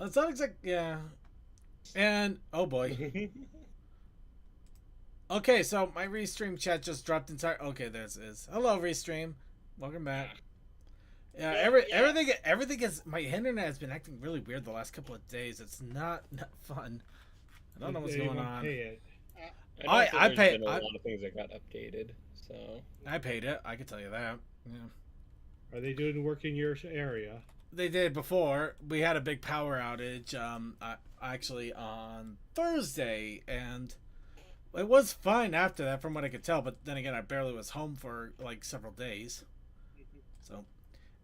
It's not exactly. Yeah. And oh boy. Okay, so my restream chat just dropped entire. Okay, there it is. Hello, restream. Welcome back. Yeah, everything is. My internet has been acting really weird the last couple of days. It's not fun. I don't know what's going on. I paid. A lot of things that got updated, so I paid it. I can tell you that. Yeah. Are they doing work in your area? They did before. We had a big power outage, actually on Thursday, and it was fine after that, from what I could tell. But then again, I barely was home for like several days. So,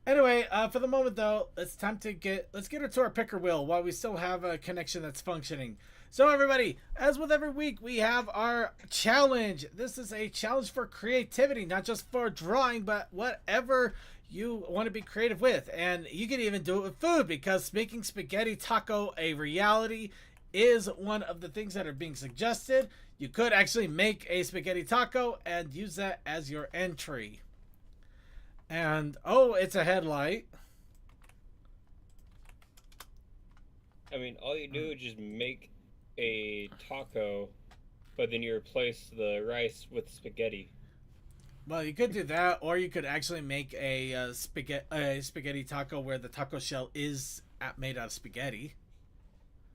anyway, for the moment though, it's time to let's get into our picker wheel while we still have a connection that's functioning. So everybody, as with every week, we have our challenge. This is a challenge for creativity, not just for drawing, but whatever you want to be creative with. And you can even do it with food, because making spaghetti taco a reality is one of the things that are being suggested. You could actually make a spaghetti taco and use that as your entry. And, oh, it's a headlight. I mean, all you do is just make a taco, but then you replace the rice with spaghetti. Well, you could do that, or you could actually make a spaghetti taco where the taco shell is made out of spaghetti.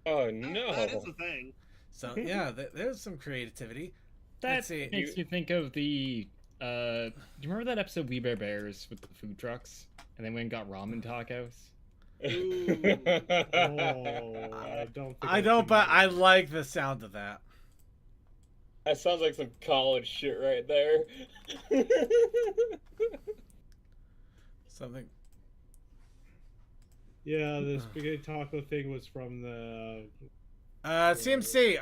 Oh no! That is a thing. So yeah, there's some creativity. That makes me think of the. Do you remember that episode We Bear Bears with the food trucks, and they went and got ramen tacos? I don't, but I like the sound of that. That sounds like some college shit right there. Something. Yeah, the spaghetti taco thing was from the. CMC,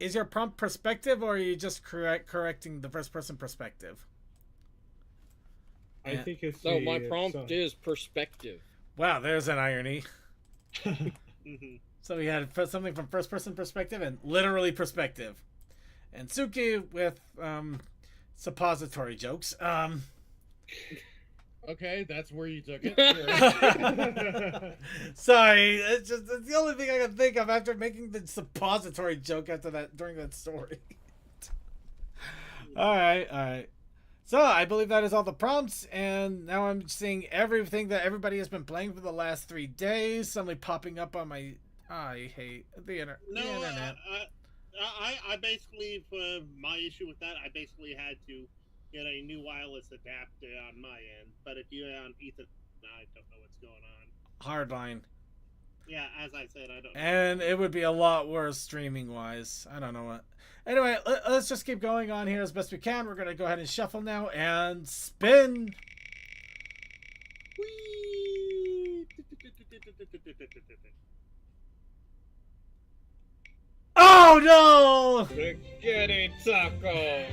is your prompt perspective, or are you just correcting the first person perspective? I think it's. No, my prompt is perspective. Wow, there's an irony. So we had something from first person perspective and literally perspective. And Suki with suppository jokes. Okay, that's where you took it. Sorry, it's the only thing I can think of after making the suppository joke during that story. All right. So I believe that is all the prompts, and now I'm seeing everything that everybody has been playing for the last 3 days suddenly popping up on my. I hate the internet. I basically, for my issue with that, I basically had to get a new wireless adapter on my end. But if you're on Ethernet, I don't know what's going on. Hardline. Yeah, as I said, I don't know. And it would be a lot worse streaming-wise. I don't know what. Anyway, let's just keep going on here as best we can. We're going to go ahead and shuffle now and spin. Whee! Oh, no! Spaghetti taco!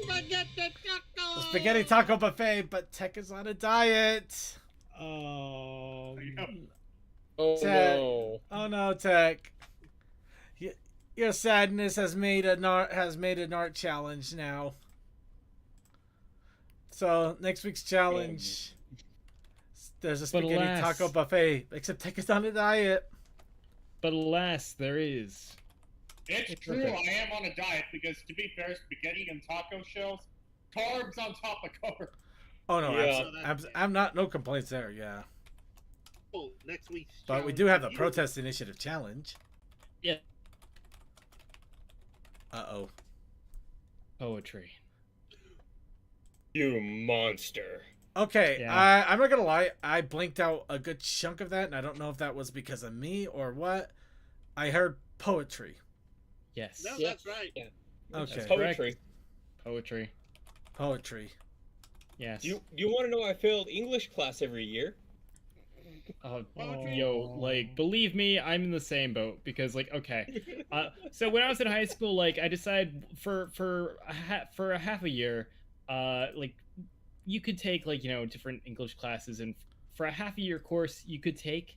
Spaghetti taco! Spaghetti taco buffet, but Tech is on a diet. Oh. Tech. No! Oh no, Tech. Your sadness has made an art challenge now. So next week's challenge, there's a spaghetti taco buffet. Except Tech is on a diet. But alas, there is. It's true, I am on a diet because, to be fair, spaghetti and taco shells, carbs on top of carbs. Oh no, Yeah. I'm not. No complaints there. Yeah. Oh, next week's But we do have the protest initiative challenge. Yeah. Uh-oh. Poetry. You monster! Okay, Yeah. I'm not gonna lie. I blinked out a good chunk of that, and I don't know if that was because of me or what. I heard poetry. Yes. No, that's right. Yeah. Okay. That's poetry. Poetry. Poetry. Yes. Do you want to know I failed English class every year? Yo, like, believe me, I'm in the same boat because, like, okay. So when I was in high school, like, I decided for a half a year, like, you could take, like, you know, different English classes, and for a half a year course, you could take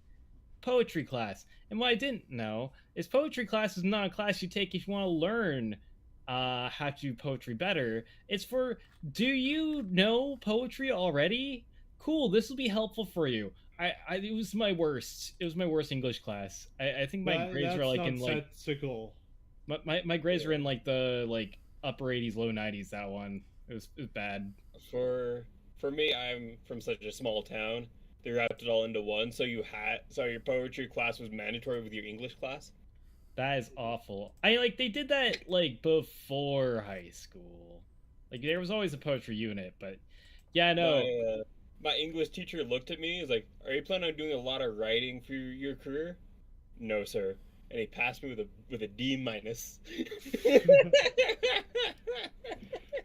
poetry class. And what I didn't know is poetry class is not a class you take if you want to learn how to do poetry better. It's for, do you know poetry already? Cool, this will be helpful for you. It was my worst. It was my worst English class. I think my grades were like in like my grades were in like the upper 80s, low 90s. That one it was bad. For me, I'm from such a small town. They wrapped it all into one, so your poetry class was mandatory with your English class. That is awful. They did that like before high school. Like there was always a poetry unit, but yeah, no. my English teacher looked at me. He's like, "Are you planning on doing a lot of writing for your career?" No, sir. And he passed me with a D minus.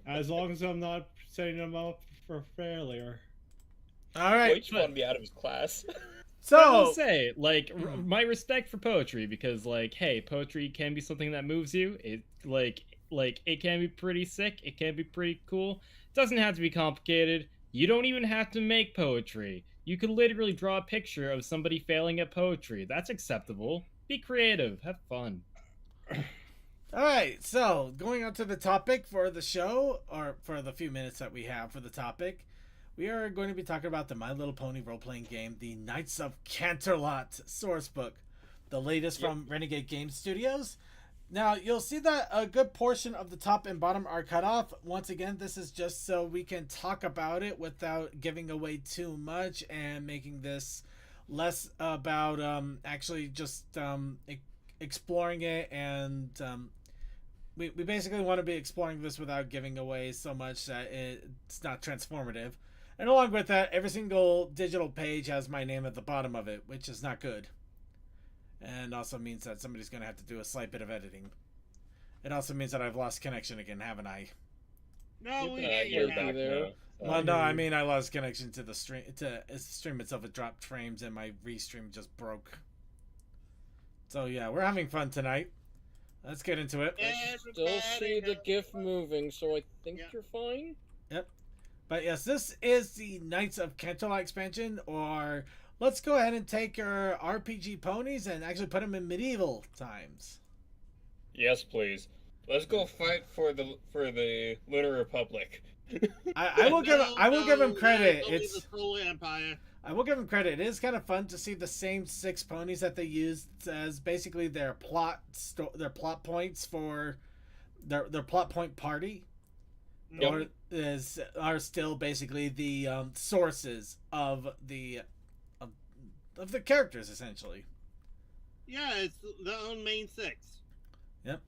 As long as I'm not setting him up for failure. All right. Well, he just wanted to be out of his class. So I So, will say, like, my respect for poetry, because, like, hey, poetry can be something that moves you. It like it can be pretty sick. It can be pretty cool. It doesn't have to be complicated. You don't even have to make poetry. You could literally draw a picture of somebody failing at poetry. That's acceptable. Be creative. Have fun. all right. So, going on to the topic for the show, or for the few minutes that we have for the topic, we are going to be talking about the My Little Pony role-playing game, The Knights of Canterlot source book, the latest from Renegade Game Studios. Now, you'll see that a good portion of the top and bottom are cut off. Once again, this is just so we can talk about it without giving away too much and making this less about actually just exploring it. And we basically want to be exploring this without giving away so much that it's not transformative. And along with that, every single digital page has my name at the bottom of it, which is not good. And also means that somebody's going to have to do a slight bit of editing. It also means that I've lost connection again, haven't I? No, we You're back there. now. Well, no, I mean I lost connection to the stream. To the stream itself, it dropped frames, and my restream just broke. So yeah, we're having fun tonight. Let's get into it. Still see the GIF moving, so I think you're fine. Yep. But yes, this is the Knights of Canterlot expansion, or let's go ahead and take our RPG ponies and actually put them in medieval times. Yes, please. Let's go fight for the Lunar Republic. I will give him credit. It's It's the Solar Empire. I will give him credit. It is kind of fun to see the same 6 ponies that they used as basically their plot points for their plot point party. Yep. Or are still basically the sources of the characters essentially. Yeah, it's the own main 6. Yep.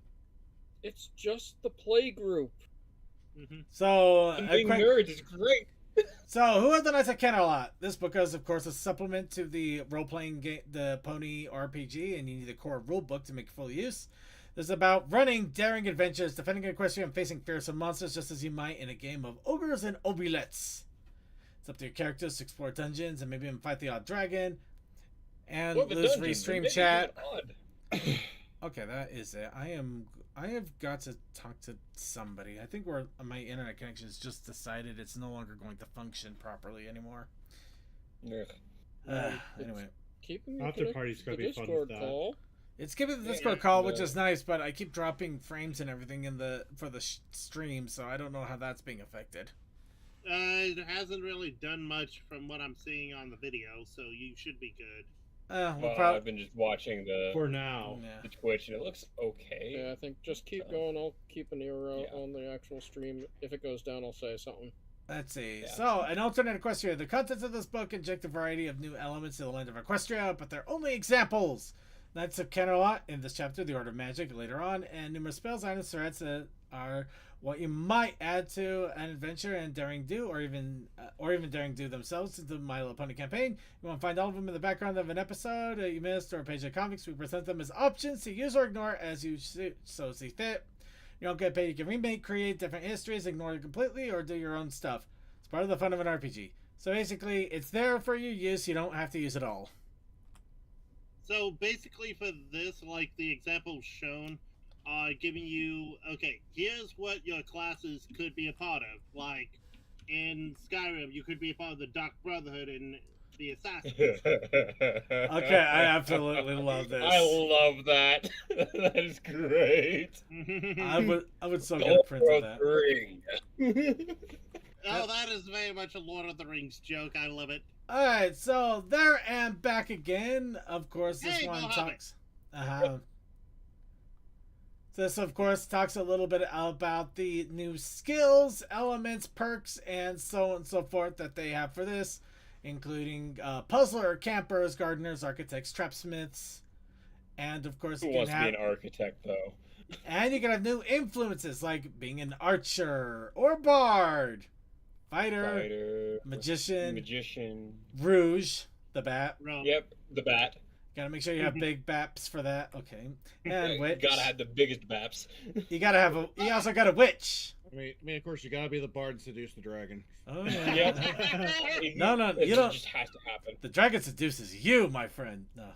It's just the play group. So And being nerds is great. So who are the Knights of Canterlot? This book is of course a supplement to the role-playing game, the Pony RPG, and you need a core rule book to make full use. This is about running daring adventures, defending an equestrian, and facing fearsome monsters just as you might in a game of ogres and obulettes. It's up to your characters to explore dungeons and maybe even fight the odd dragon. And lose restream chat. Okay, that is it. I have got to talk to somebody. I think my internet connection has just decided it's no longer going to function properly anymore. Anyway. Keeping After party's gonna be fun with that. Call. It's giving the Discord call, which is nice, but I keep dropping frames and everything for the stream, so I don't know how that's being affected. It hasn't really done much from what I'm seeing on the video, so you should be good. I've been just watching For now. the Twitch, and it looks okay. Yeah, I think just keep going. I'll keep an ear out on the actual stream. If it goes down, I'll say something. Let's see. Yeah. So, an alternate Equestria. The contents of this book inject a variety of new elements to the land of Equestria, but they're only examples. Knights of Canterlot in this chapter, the Art of Magic later on, and numerous spells, items, threats that are what you might add to an adventure and daring do, or even daring do themselves to the My Little Pony campaign. You want to find all of them in the background of an episode you missed or a page of comics. We present them as options to use or ignore as you so see fit. You don't get paid. You can remake, create different histories, ignore it completely, or do your own stuff. It's part of the fun of an RPG. So basically, it's there for your use. You don't have to use it all. So basically for this, like the example shown, giving you, okay, here's what your classes could be a part of. Like, in Skyrim, you could be a part of the Dark Brotherhood and the Assassins. Okay, I absolutely love this. I love that. That is great. I would so get a print of that. Ring. Oh, that is very much a Lord of the Rings joke. I love it. Alright, so there and back again. Of course, this one talks... This, of course, talks a little bit about the new skills, elements, perks, and so on and so forth that they have for this, including puzzler, campers, gardeners, architects, trapsmiths, and, of course... Who wants to be an architect, though? And you can have new influences, like being an archer or bard. Fighter, magician, magician. Rouge, the bat. Rum. Yep, the bat. Gotta make sure you have big baps for that. Okay, and witch. Gotta have the biggest baps. You gotta have a. You also got a witch. I mean, of course, you gotta be the bard and seduce the dragon. Oh yeah. Yep. No, It you don't. just has to happen. The dragon seduces you, my friend. No.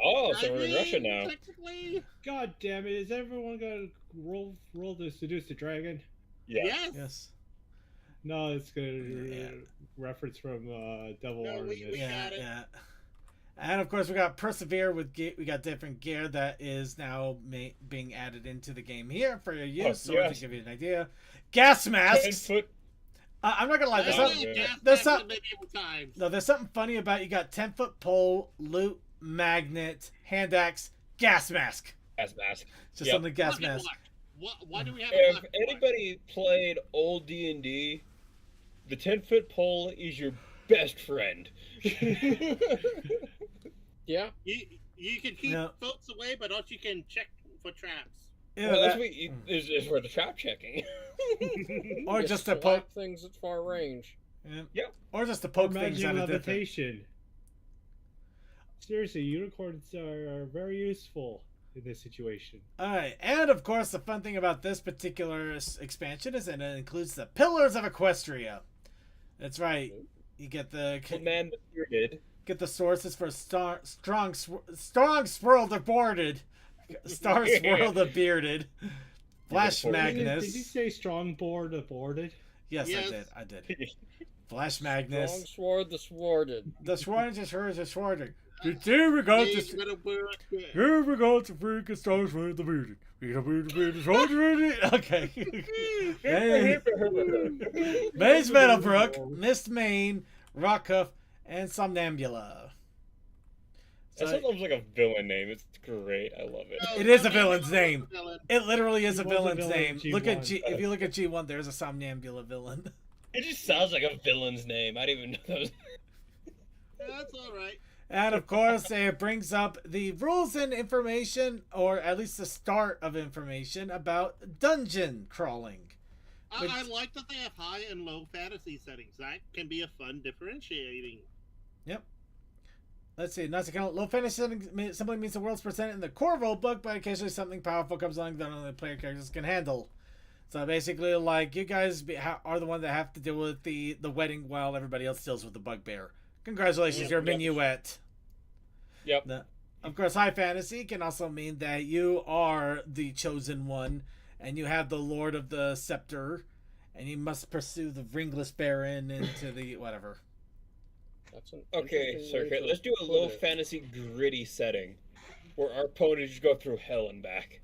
Oh, so we're in Russia now. Technically, God damn it! Is everyone gonna roll to seduce the dragon? Yeah. yes. Yes. No, it's gonna Yeah. reference from Devil No, Artemis. we Yeah, got it. yeah. And of course, we got persevere with we got different gear that is now being added into the game here for your use. Oh, So yes. to give you an idea, gas 10 masks. foot. I'm not gonna lie. Oh, There's yeah. something funny about you got 10-foot pole, loot, magnet, hand axe, gas mask. Gas mask. Just Yep. something gas mask. Why do we have a If black anybody played old D&D, the 10-foot pole is your best friend. Yeah. You can keep Yeah. folks away, but also you can check for traps. Yeah, Well, that's that- what is for the trap checking. or You just to slap poke. things at far range. Yeah. Yep. Or just to poke things Magic out of different. levitation. Seriously, unicorns are very useful in this situation. Alright, and of course, the fun thing about this particular expansion is that it includes the Pillars of Equestria. That's right. You get the The man that you did. get the sources for strong swirl the boarded, star swirl the bearded, Flash Did you- Magnus. Did you say strong board aborted? Yes, Yes. I did. Flash Strong Magnus. sword, the sworded. The sword is hers is sworded. Here we go. He's gonna wear it. Here we go to freaking stars with the bearded. Okay. Hey. Maze Meadowbrook, Mist Main, Rockcuff, and Somnambula. That So sounds like a villain name. It's great. I love it. it is a villain's name. Villain. It literally is He a was a villain's villain name. in Look at G1. if you look at G1, there's a Somnambula villain. It just sounds like a villain's name. I didn't even know that was. That's all right. And of course, it brings up the rules and information, or at least the start of information about dungeon crawling. Which- I like that they have high and low fantasy settings. That can be a fun differentiating. Yep. Let's see. Not to count low fantasy settings simply means the world's presented in the core rulebook, but occasionally something powerful comes along that only player characters can handle. So basically, like, you guys are the ones that have to deal with the wedding while everybody else deals with the bugbear. Congratulations, Yep, you're a yep. minuet. Yep. Of course, high fantasy can also mean that you are the chosen one, and you have the Lord of the Scepter, and you must pursue the ringless Baron into the whatever. That's an Okay, interesting so way okay, to let's do a put low it. fantasy gritty setting, where our ponies just go through hell and back.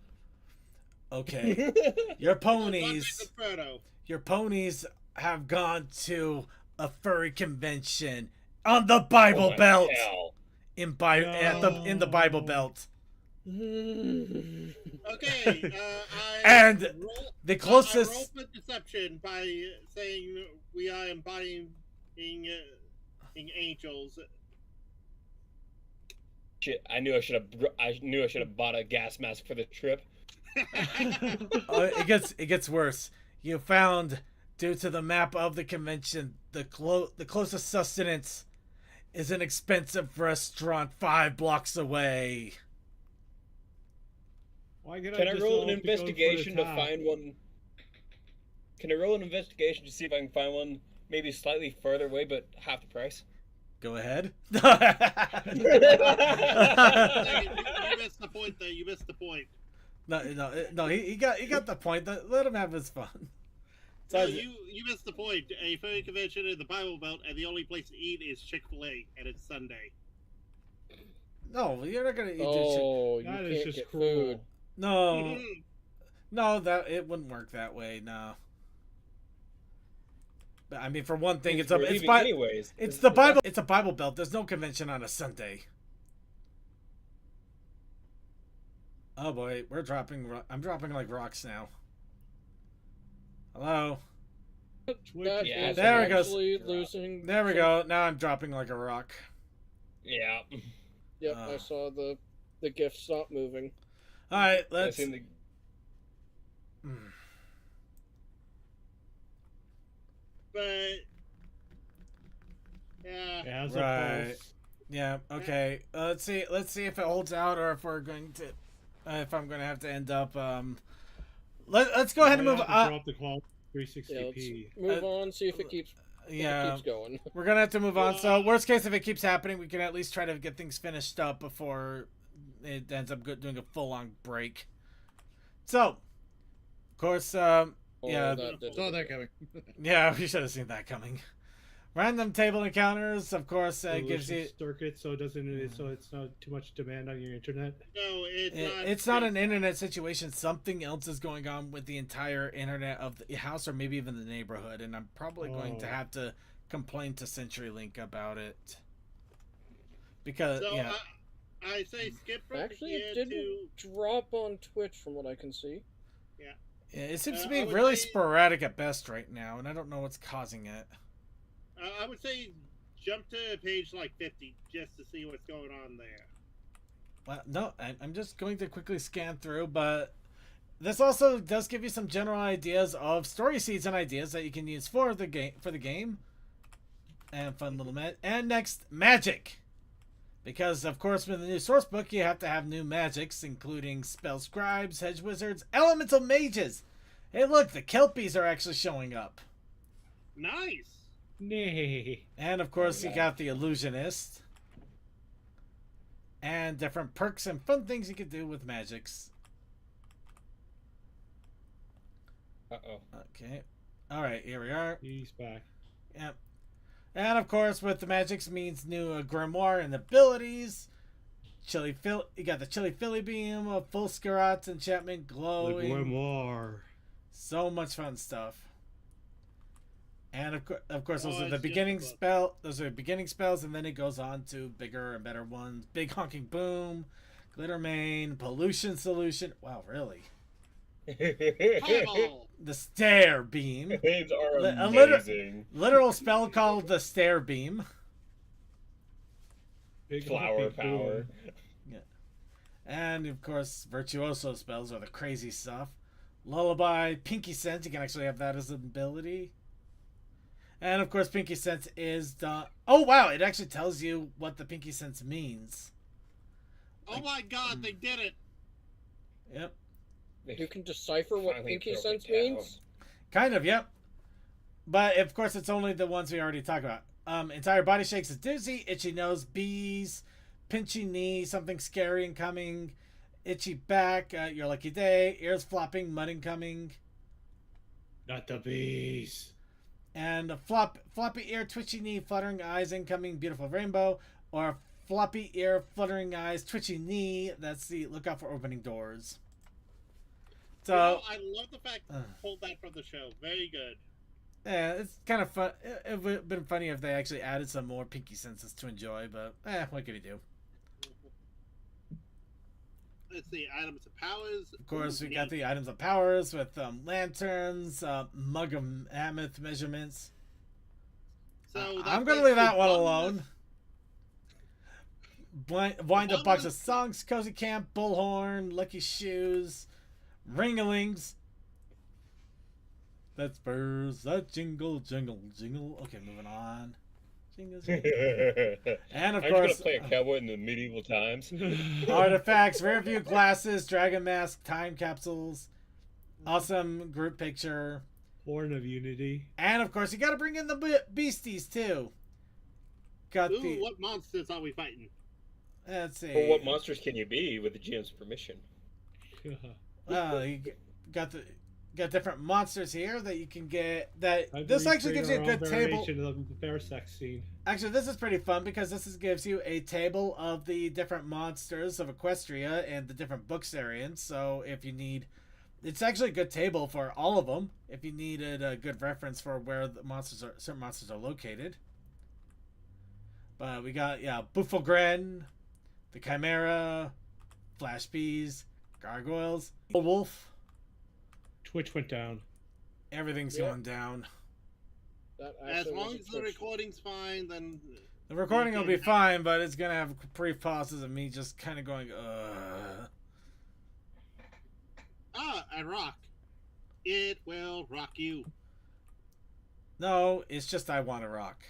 Okay, your ponies. Dante's Inferno. Your ponies have gone to a furry convention on the Bible Oh my Belt. hell. In the Bible Belt. Okay, I And roll, the I closest roll for deception by saying we are embodying angels. Shit! I knew I should have bought a gas mask for the trip. it gets worse. You found, due to the map of the convention, the closest sustenance is an expensive restaurant 5 blocks away. Why can Can I just roll an all go for the investigation to top? find one? Can I roll an investigation to see if I can find one maybe slightly further away but half the price? Go ahead. You missed the point there. You missed the point. No. He got the point. Let him have his fun. No, you missed the point. A furry convention in the Bible Belt, and the only place to eat is Chick-fil-A, and it's Sunday. No, you're not gonna eat this shit. Oh, you That is can't just get cruel. food. No, that it wouldn't work that way. No. But I mean, for one thing, it's We're leaving anyways. the Bible. It's a Bible Belt. There's no convention on a Sunday. Oh boy, I'm dropping like rocks now. Hello. That Yeah, is there it goes. actually losing. There we go. Now I'm dropping like a rock. Yeah. Yep, I saw the GIF stop moving. All right, I let's. seen the but yeah, It has Right. a pulse. Yeah. Okay. Let's see. Let's see if it holds out, or if we're going to, if I'm going to have to end up. Let's go ahead and Might move. have to drop the quality Yeah, 360p. let's move on. See if it keeps. Yeah. If it keeps going. We're gonna have to move on. So, worst case, if it keeps happening, we can at least try to get things finished up before it ends up doing a full-on break. So, of course, yeah, Saw that coming. yeah, we should have seen that coming. Random table encounters, of course, gives you. Circuit, so it doesn't. So it's not too much demand on your internet. no, It's not an internet situation. Something else is going on with the entire internet of the house, or maybe even the neighborhood, and I'm probably going to have to complain to CenturyLink about it. Because So yeah, I say skip right Actually, it here didn't drop on Twitch from what I can see. yeah, it seems to be I would really say- sporadic at best right now, and I don't know what's causing it. I would say jump to page like 50 just to see what's going on there. Well, no, I'm just going to quickly scan through, but this also does give you some general ideas of story seeds and ideas that you can use for the game, and fun little and next, magic, because of course with the new source book you have to have new magics, including spell scribes, hedge wizards, elemental mages. Hey, look, the kelpies are actually showing up, Nice. Nay. and of course you got the illusionist. And different perks and fun things you can do with magics. Uh-oh. Okay. Alright, here we are. He's back. Yep. And of course, with the magics means new grimoire and abilities. You got the Chili Philly Beam, full Scarats enchantment, The glowing. grimoire. So much fun stuff. And of course, those are the it's beginning just a book. Those are beginning spells, and then it goes on to bigger and better ones. Big honking boom, glitter mane, pollution solution. Wow, really? Fireball. The stare beam, Names are A amazing. literal spell called the stare beam. Big Flower honking boom. power. And of course, virtuoso spells are the crazy stuff. Lullaby, Pinky Sense, you can actually have that as an ability. And of course, Pinky Sense is the. Oh wow! It actually tells you what the Pinky Sense means. Oh my god, they did it. Yep. You can decipher what Finally Pinky broke Sense it down. means. Kind of. Yep. But of course, it's only the ones we already talked about. Entire body shakes is dizzy, itchy nose, bees, pinchy knee, something scary incoming, itchy back, your lucky day, ears flopping, mud incoming. Not the bees. And a floppy ear, twitchy knee, fluttering eyes, incoming, beautiful rainbow, or floppy ear, fluttering eyes, twitchy knee. That's the look out for opening doors. So, You know, I love the fact they pulled that from the show. Very good. yeah, it's kind of fun. It would have been funny if they actually added some more Pinky Senses to enjoy, but what can you do? Let's see, items of powers. Of course, Ooh, we got neat. the items of powers with lanterns, mug of mammoth measurements. So I'm going to leave that one alone. Wind up box of songs, cozy camp, bullhorn, lucky shoes, ringalings. That spurs that jingle, jingle, jingle. Okay, moving on. Jingle, jingle. And of I'm course, just gonna play a cowboy in the medieval times. artifacts, rear view glasses, dragon mask, time capsules, awesome group picture, Horn of Unity. and of course you got to bring in the beasties too. Got Ooh, the what monsters are we fighting? let's see. Well, what monsters can you be with the GM's permission? You got different monsters here that you can get. That I've this actually gives you a recreated good our own table. variation of the bear sex scene. Actually, this is pretty fun because gives you a table of the different monsters of Equestria and the different books they're in. So if you need, it's actually a good table for all of them. If you needed a good reference for where the certain monsters are located. But we got Buffogren, the Chimera, Flash Bees, Gargoyles, Wolf. Twitch went down. Everything's Yeah. going down. That As actually long was a as the Twitch. recording's fine, then The recording will be fine, but it's gonna have brief pauses of me just kind of going, a rock. It will rock you. No, it's just I wanna rock.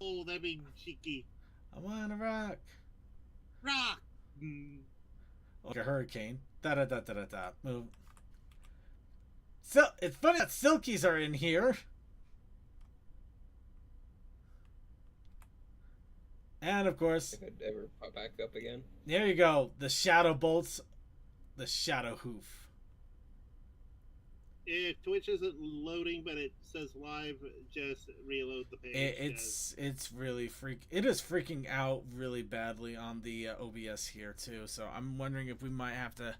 Oh, that'd be cheeky. I wanna rock. Rock! Like a hurricane. Da da da da da da. Move. So it's funny that Silkies are in here. And of course, If it ever pop back up again. there you go. The Shadow Bolts, the Shadow Hoof. If Twitch isn't loading, but it says live, just reload the page. It's really it is freaking out really badly on the OBS here too. So I'm wondering if we might have to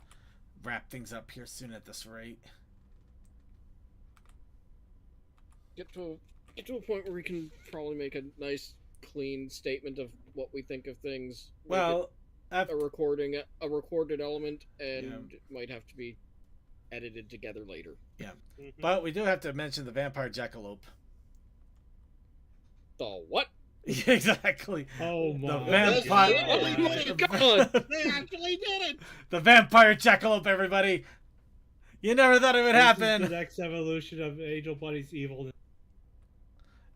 wrap things up here soon at this rate. Get to a point where we can probably make a nice, clean statement of what we think of things. Well, a recorded element, and it might have to be edited together later. Yeah, but we do have to mention the vampire jackalope. The what? Exactly. Oh my! The vampire. They actually did it. The vampire jackalope, everybody. You never thought it would happen. This is the next evolution of Angel Buddy's evil.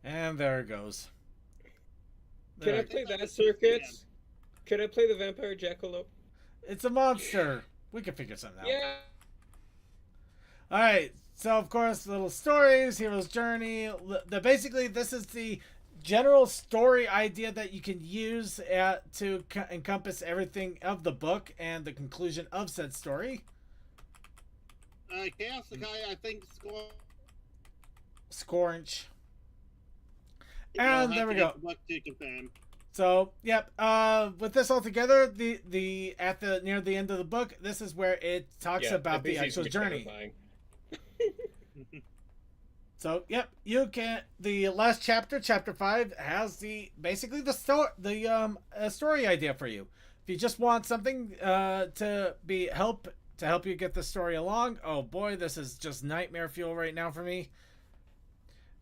And there it goes. Can I play that circuits? Can I play the vampire jackalope? It's a monster. We can figure something out. Yeah. Alright, so of course, little stories, hero's journey. Basically, this is the general story idea that you can use to encompass everything of the book and the conclusion of said story. Chaos Sakai, I think, Scorch. And there we go. So, yep. With this all together, near the end of the book, this is where it talks about the actual journey. So, yep, you can. The last chapter, chapter 5, has basically the story idea for you. If you just want something to help you get the story along, oh boy, this is just nightmare fuel right now for me.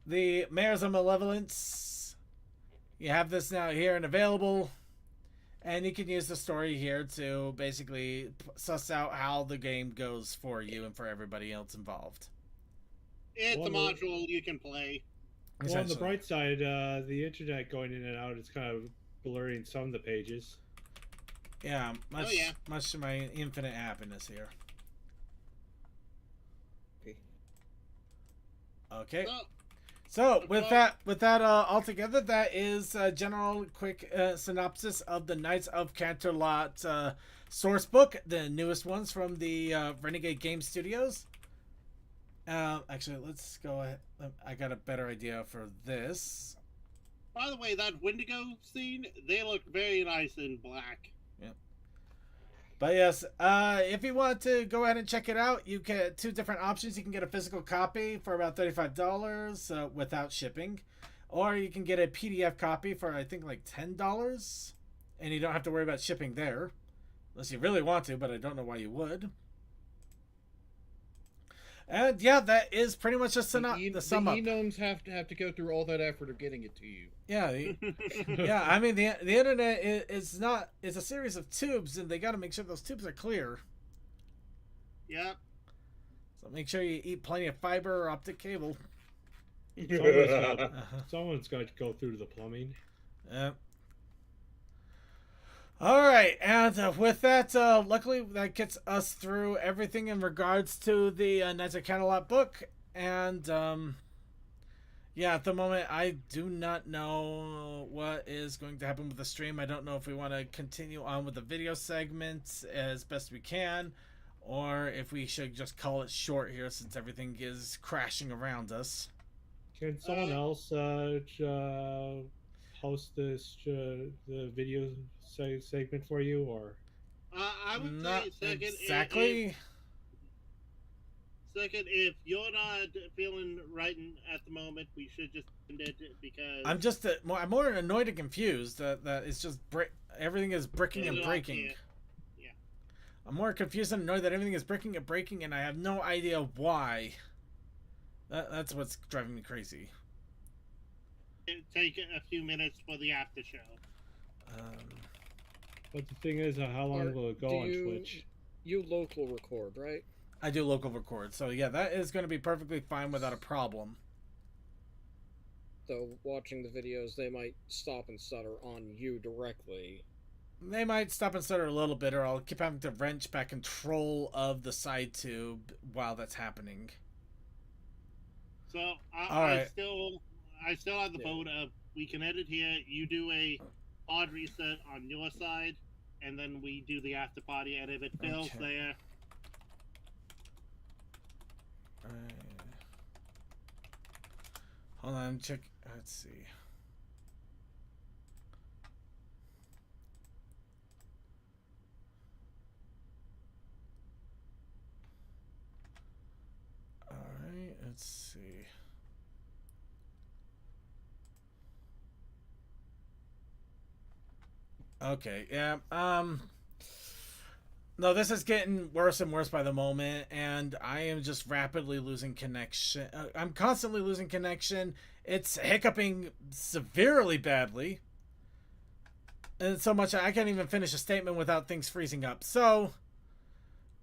The Mayors of Malevolence. You have this now here and available, and you can use the story here to basically suss out how the game goes for you and for everybody else involved. It's a module you can play. Well, on the bright side, the internet going in and out is kind of blurring some of the pages. Yeah, much to my infinite happiness here. Okay. So with that all together, that is a general quick synopsis of the Knights of Canterlot source book, the newest ones from the Renegade Game Studios. Actually, let's go ahead. I got a better idea for this. By the way, that Wendigo scene, they look very nice in black. Yep. But yes, if you want to go ahead and check it out, you get two different options. You can get a physical copy for about $35 without shipping, or you can get a PDF copy for I think like $10, and you don't have to worry about shipping there, unless you really want to. But I don't know why you would. And yeah, that is pretty much the sum up. The e-gnomes have to go through all that effort of getting it to you. Yeah, yeah. I mean, the internet is not. It's a series of tubes, and they got to make sure those tubes are clear. Yep. So make sure you eat plenty of fiber or optic cable. Someone's got to go through the plumbing. Yep. All right, and with that, luckily that gets us through everything in regards to the Knights of Canterlot book. And yeah, at the moment, I do not know what is going to happen with the stream. I don't know if we want to continue on with the video segment as best we can, or if we should just call it short here since everything is crashing around us. Can someone else host this the video segment for you, or I would not say second. Exactly. Second, if you're not feeling right at the moment, we should just end it because I'm more annoyed and confused that it's just everything is bricking and breaking. Yeah. I'm more confused and annoyed that everything is bricking and breaking, and I have no idea why. That's what's driving me crazy. Take a few minutes for the after show. But the thing is, how long will it go on Twitch? You local record, right? I do local record, so yeah, that is going to be perfectly fine without a problem. though, watching the videos, they might stop and stutter on you directly. They might stop and stutter a little bit, or I'll keep having to wrench back control of the side tube while that's happening. So I still have the vote of we can edit here. You do a hard reset on your side, and then we do the after party. And if it fails there, hold on, check. Let's see. All right, let's see. Okay, yeah. No, this is getting worse and worse by the moment, and I am just rapidly losing connection. I'm constantly losing connection. It's hiccuping severely badly. And so much I can't even finish a statement without things freezing up. So,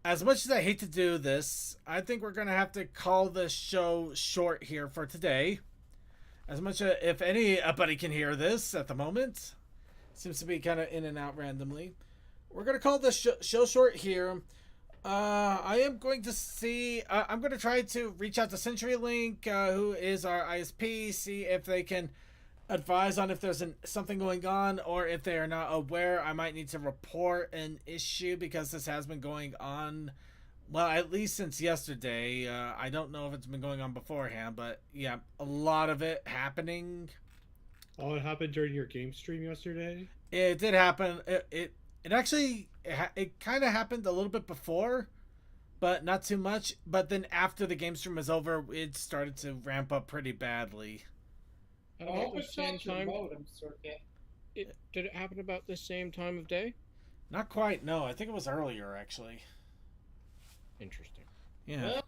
as much as I hate to do this, I think we're going to have to call this show short here for today. As much as, if anybody can hear this at the moment. Seems to be kind of in and out randomly. We're going to call this show short here. I am going to see... I'm going to try to reach out to CenturyLink, who is our ISP, see if they can advise on if there's something going on, or if they are not aware, I might need to report an issue because this has been going on, well, at least since yesterday. I don't know if it's been going on beforehand, but yeah, a lot of it happening. Oh, it happened during your game stream yesterday? It did happen. It actually, it kind of happened a little bit before, but not too much. But then after the game stream was over, it started to ramp up pretty badly. At about the same time, did it happen about the same time of day? Not quite, no. I think it was earlier, actually. Interesting. Yeah. Well,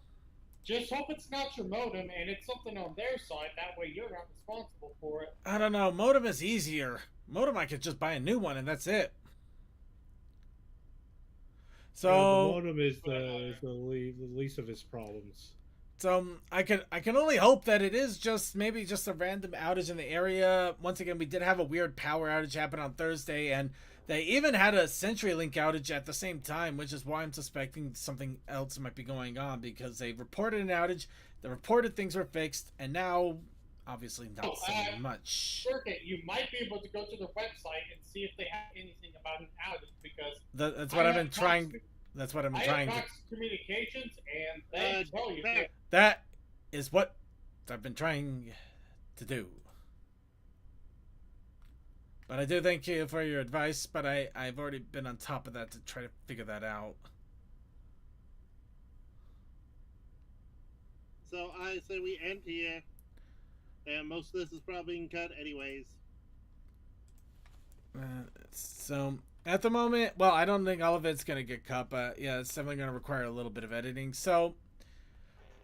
just hope it's not your modem and it's something on their side. That way you're not responsible for it. I don't know. Modem is easier. Modem, I could just buy a new one and that's it. So the modem is the least of his problems. So I can only hope that it is just maybe just a random outage in the area. Once again, we did have a weird power outage happen on Thursday, and they even had a CenturyLink outage at the same time, which is why I'm suspecting something else might be going on, because they reported an outage, they reported things were fixed, and now obviously not saying much. Circuit, you might be able to go to the website and see if they have anything about an outage, because that's what I've been trying. That's what I've been trying to. Communications, and they tell you that is what I've been trying to do. But I do thank you for your advice, but I've already been on top of that to try to figure that out. So I say we end here, and most of this is probably being cut anyways. So at the moment, well, I don't think all of it's going to get cut, but yeah, it's definitely going to require a little bit of editing. So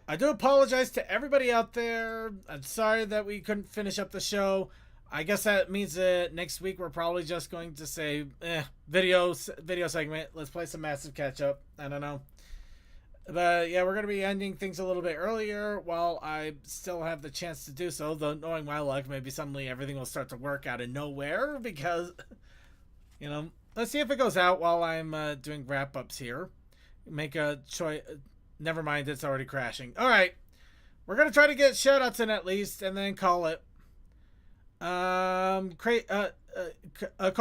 I do apologize to everybody out there. I'm sorry that we couldn't finish up the show. I guess that means that next week we're probably just going to say, video segment. Let's play some Massive Catch Up. I don't know. But yeah, we're going to be ending things a little bit earlier while I still have the chance to do so, though knowing my luck, maybe suddenly everything will start to work out of nowhere because, you know, let's see if it goes out while I'm doing wrap-ups here. Make a choice. Never mind, it's already crashing. All right. We're going to try to get shout-outs in at least and then call it. Coal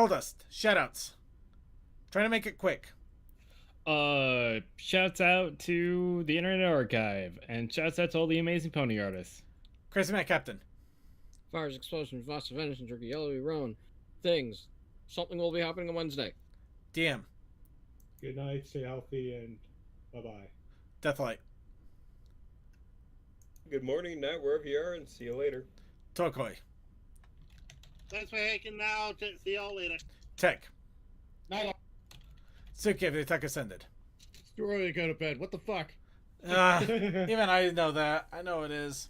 Dust, shout-outs. Trying to make it quick. Shouts out to the Internet Archive, and shouts out to all the amazing pony artists. Crazy Matt Captain. Fires, explosions, Voss of Venison, Jerky, Yellowy Roan. Things. Something will be happening on Wednesday. DM. Good night, stay healthy, and bye-bye. Deathlight. Good morning, night, wherever you are, and see you later. Tokoi. Thanks for hanging out. See y'all later. Tech. Night. Suki, the attack ascended. It's too early to go to bed. What the fuck? Even I know that. I know it is.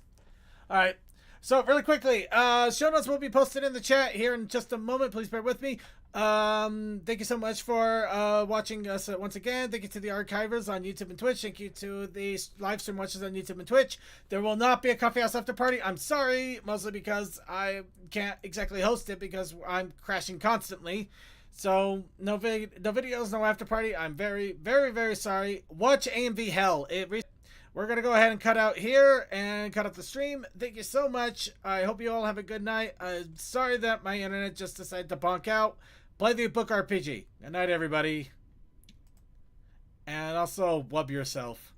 All right. So really quickly, show notes will be posted in the chat here in just a moment. Please bear with me. Thank you so much for watching us once again. Thank you to the archivers on YouTube and Twitch. Thank you to the live stream watchers on YouTube and Twitch. There will not be a coffee house after party. I'm sorry, mostly because I can't exactly host it because I'm crashing constantly. So no videos, no after party. I'm very, very, very sorry. Watch AMV Hell. We're going to go ahead and cut out here and cut out the stream. Thank you so much. I hope you all have a good night. Sorry that my internet just decided to bonk out. Play the book RPG. Good night, everybody. And also, wub yourself.